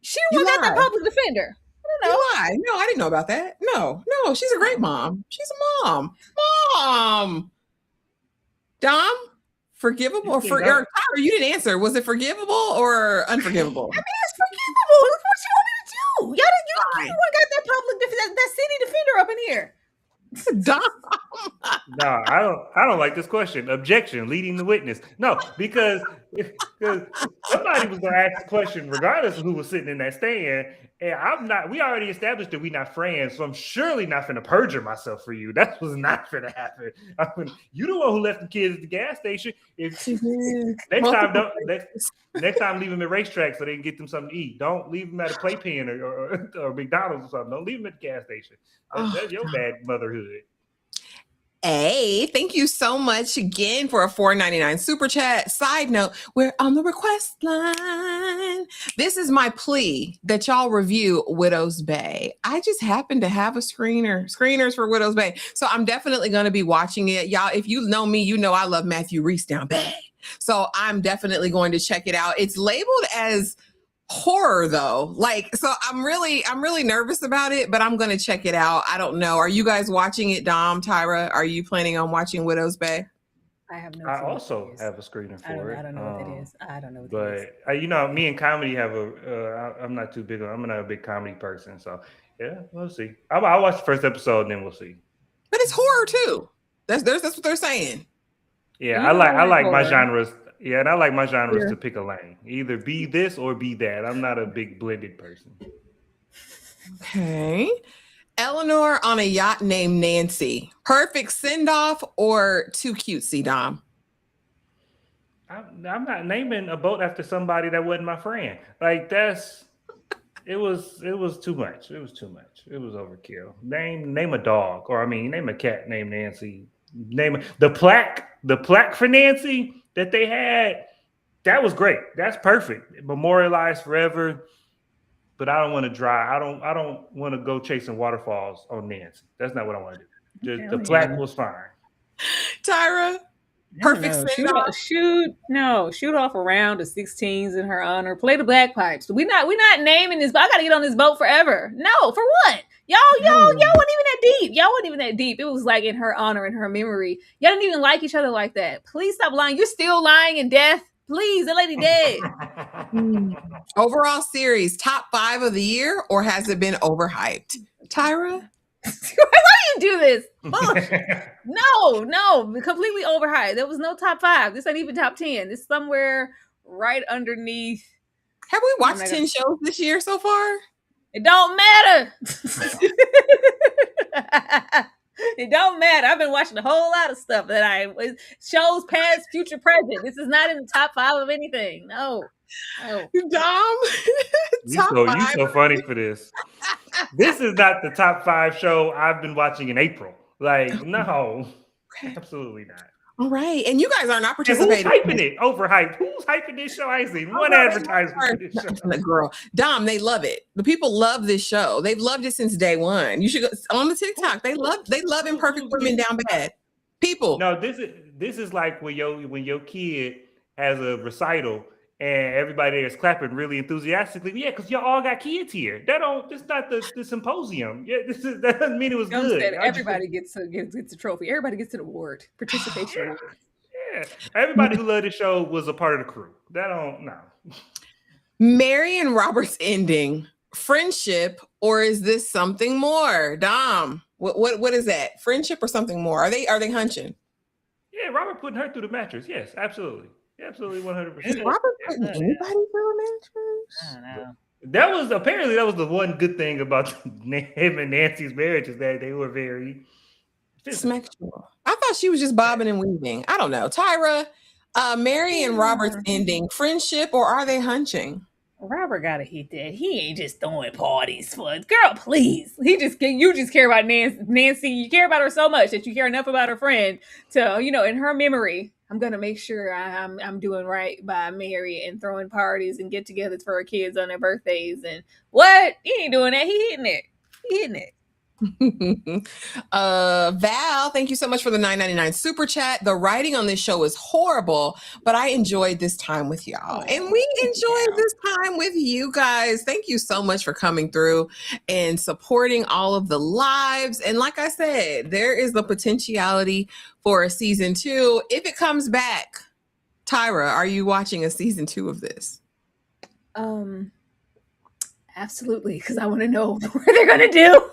She was not that public defender. I don't know. No, I didn't know about that. No, she's a great mom. She's a mom. Mom. Dom, forgivable or Tyra, you didn't answer. Was it forgivable or unforgivable? I mean, it's forgivable. Look what you want me to do. You got that public that city defender up in here. Dom. No, I don't like this question. Objection, leading the witness. No, because Because somebody was gonna ask the question, regardless of who was sitting in that stand. And I'm not. We already established that we're not friends, so I'm surely not finna perjure myself for you. That was not finna happen. I mean, you the one who left the kids at the gas station. If next time, don't next time leave them at racetrack so they can get them something to eat. Don't leave them at a playpen or McDonald's or something. Don't leave them at the gas station. That's your bad motherhood. Hey, thank you so much again for a $4.99 super chat. Side note, we're on the request line. This is my plea that y'all review Widow's Bay. I just happen to have screeners for Widow's Bay. So I'm definitely going to be watching it. Y'all, if you know me, you know I love Matthew Rhys down bad. So I'm definitely going to check it out. It's labeled as horror though, so I'm really nervous about it, but I'm gonna check it out. I don't know, are you guys watching it? Dom, Tyra, are you planning on watching Widow's Bay? I have no I also have a screener for it. I don't know what that is. I don't know what that is. But you know, me and comedy have I'm not too big I'm not a big comedy person, so yeah, we'll see. I'll watch the first episode and then we'll see. But it's horror too. That's what they're saying. Yeah, I like my genres. Yeah, and I like my genres to pick a lane. Either be this or be that. I'm not a big blended person. Okay. Eleanor on a yacht named Nancy. Perfect send-off or too cutesy, Dom? I'm not naming a boat after somebody that wasn't my friend. Like it was too much. It was too much. It was overkill. Name a dog, or name a cat named Nancy. Name the plaque for Nancy that they had. That was great. That's perfect. Memorialized forever. But I don't want to dry. I don't want to go chasing waterfalls on Nancy. That's not what I want to do. The plaque was fine. Tyra, perfect send-off. Shoot off around the 16s in her honor. Play the bagpipes. We're not naming this, but I gotta get on this boat forever. No, for what? Y'all wasn't even that deep. Y'all wasn't even that deep. It was like in her honor, in her memory. Y'all didn't even like each other like that. Please stop lying. You're still lying in death. Please, the lady dead. Overall series, top 5 of the year, or has it been overhyped? Tyra? Why do you do this? No, completely overhyped. There was no top 5. This ain't even top 10. It's somewhere right underneath. Have we watched 10 shows this year so far? It don't matter. It don't matter. I've been watching a whole lot of stuff that shows past, future, present. This is not in the top 5 of anything. No. Dom, you so funny for this. This is not the top 5 show I've been watching in April. Like, no, absolutely not. All right, and you guys are not participating. Who's hyping it? Overhyped. Who's hyping this show? I ain't seen one advertisement for this show. The girl, Dom, they love it. The people love this show. They've loved it since day one. You should go on the TikTok. They love Imperfect Women down bad. People. No, this is like when your kid has a recital and everybody there is clapping really enthusiastically. Yeah, because y'all all got kids here. It's not the symposium. Yeah, that doesn't mean it was good. Everybody gets a trophy. Everybody gets an award, participation award. Yeah, everybody who loved the show was a part of the crew. No. Mary and Robert's ending, friendship, or is this something more? Dom, what is that? Friendship or something more? Are they hunching? Yeah, Robert putting her through the mattress. Yes, absolutely. Absolutely, 100%. Is Robert putting anybody through a mattress? I don't know. That was the one good thing about him and Nancy's marriage is that they were very sexual. I thought she was just bobbing and weaving. I don't know. Tyra, Mary and Robert's ending, friendship, or are they hunching? Robert gotta hit that. He ain't just throwing parties for girl, please. You just care about Nancy. You care about her so much that you care enough about her friend to, in her memory, I'm gonna make sure I'm doing right by Mary and throwing parties and get-togethers for her kids on their birthdays. And what? He ain't doing that. He hitting it. Val, thank you so much for the $9.99 super chat. The writing on this show is horrible, but I enjoyed this time with y'all, and we enjoyed this time with you guys. Thank you so much for coming through and supporting all of the lives. And like I said, there is the potentiality for a season 2 if it comes back. Tyra, are you watching a season 2 of this? Absolutely, because I want to know what they're gonna do.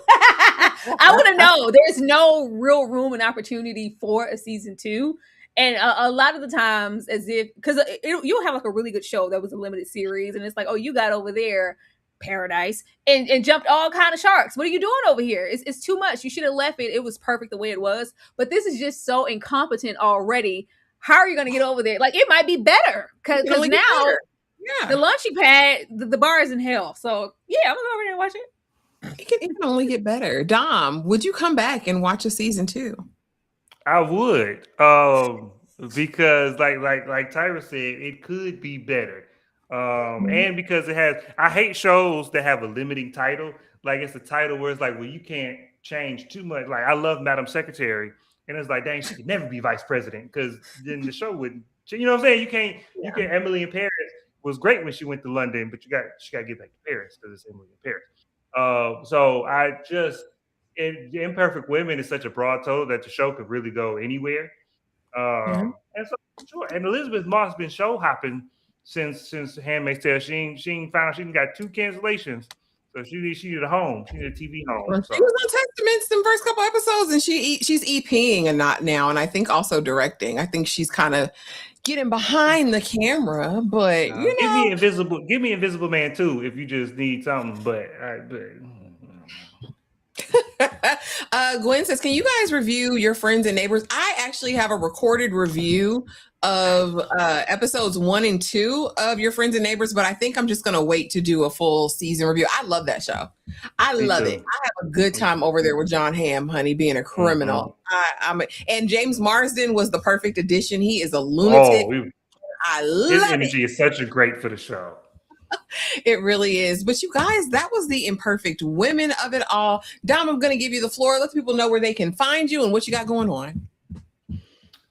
I want to know. There's no real room and opportunity for a season 2, And a lot of the times, as if because you'll have like a really good show that was a limited series, and it's like, oh, you got over there paradise and jumped all kind of sharks. What are you doing over here? It's too much. You should have left it. It was perfect the way it was. But this is just so incompetent already. How are you going to get over there? Like, it might be better because now the lunchy pad, the bar is in hell. So yeah, I'm gonna go over there and watch it. It can only get better. Dom, would you come back and watch a season 2? I would, because like Tyra said, it could be better, and because it has. I hate shows that have a limiting title. Like, it's a title where it's like, well, you can't change too much. Like, I love Madam Secretary, and it's like, dang, she could never be vice president because then the show wouldn't. You know what I'm saying? You can't. You can. Emily in Paris was great when she went to London, but she got to get back to Paris because it's Emily in Paris. So I just. Imperfect Women is such a broad total that the show could really go anywhere. And so, sure. And Elizabeth Moss been show hopping since Handmaid's Tale. She ain't found out she got 2 cancellations, so she needed a home. She needed a TV home. Well, she was on Testaments the first couple episodes, and she's EPing and not now, and I think also directing. I think she's kind of getting behind the camera, but you know, give me Invisible Man too if you just need something. But Gwen says, can you guys review Your Friends and Neighbors? I actually have a recorded review of episodes 1 and 2 of Your Friends and Neighbors, but I think I'm just going to wait to do a full season review. I love that show. I love it. I have a good time over there with John Hamm, honey, being a criminal. And James Marsden was the perfect addition. He is a lunatic. I love his energy is such a great for the show. It really is. But you guys, that was the Imperfect Women of it all. Dom, I'm going to give you the floor. Let people know where they can find you and what you got going on.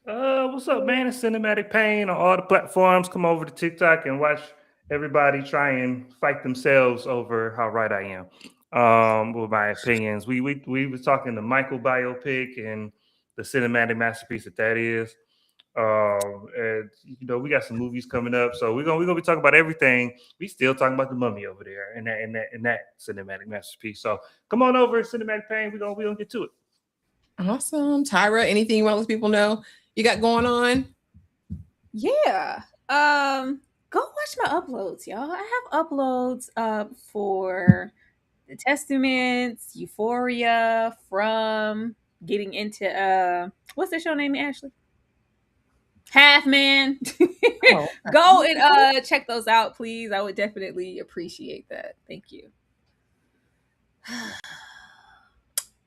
What's up, man? It's Cinematic Pain on all the platforms. Come over to TikTok and watch everybody try and fight themselves over how right I am with my opinions. We was talking the Michael biopic and the cinematic masterpiece that is. And you know, we got some movies coming up, so we're gonna be talking about everything. We still talking about the Mummy over there and that cinematic masterpiece. So come on over, Cinematic Pain. We're gonna get to it. Awesome. Tyra, anything you want to let people know you got going on? Yeah. Go watch my uploads, y'all. I have uploads up for The Testaments, Euphoria, From, getting into what's the show name, Ashley? Half Man. Go and check those out, please. I would definitely appreciate that. Thank you.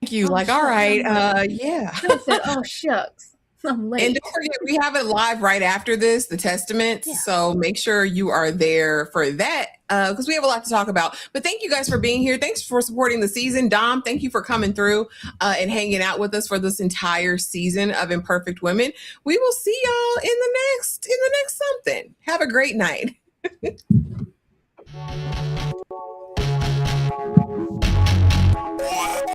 Thank you. All right. Yeah. I said, oh shucks. I'm late. And don't forget, we have it live right after this, The Testaments. Yeah. So make sure you are there for that because we have a lot to talk about. But thank you guys for being here. Thanks for supporting the season. Dom, thank you for coming through and hanging out with us for this entire season of Imperfect Women. We will see y'all in the next something. Have a great night.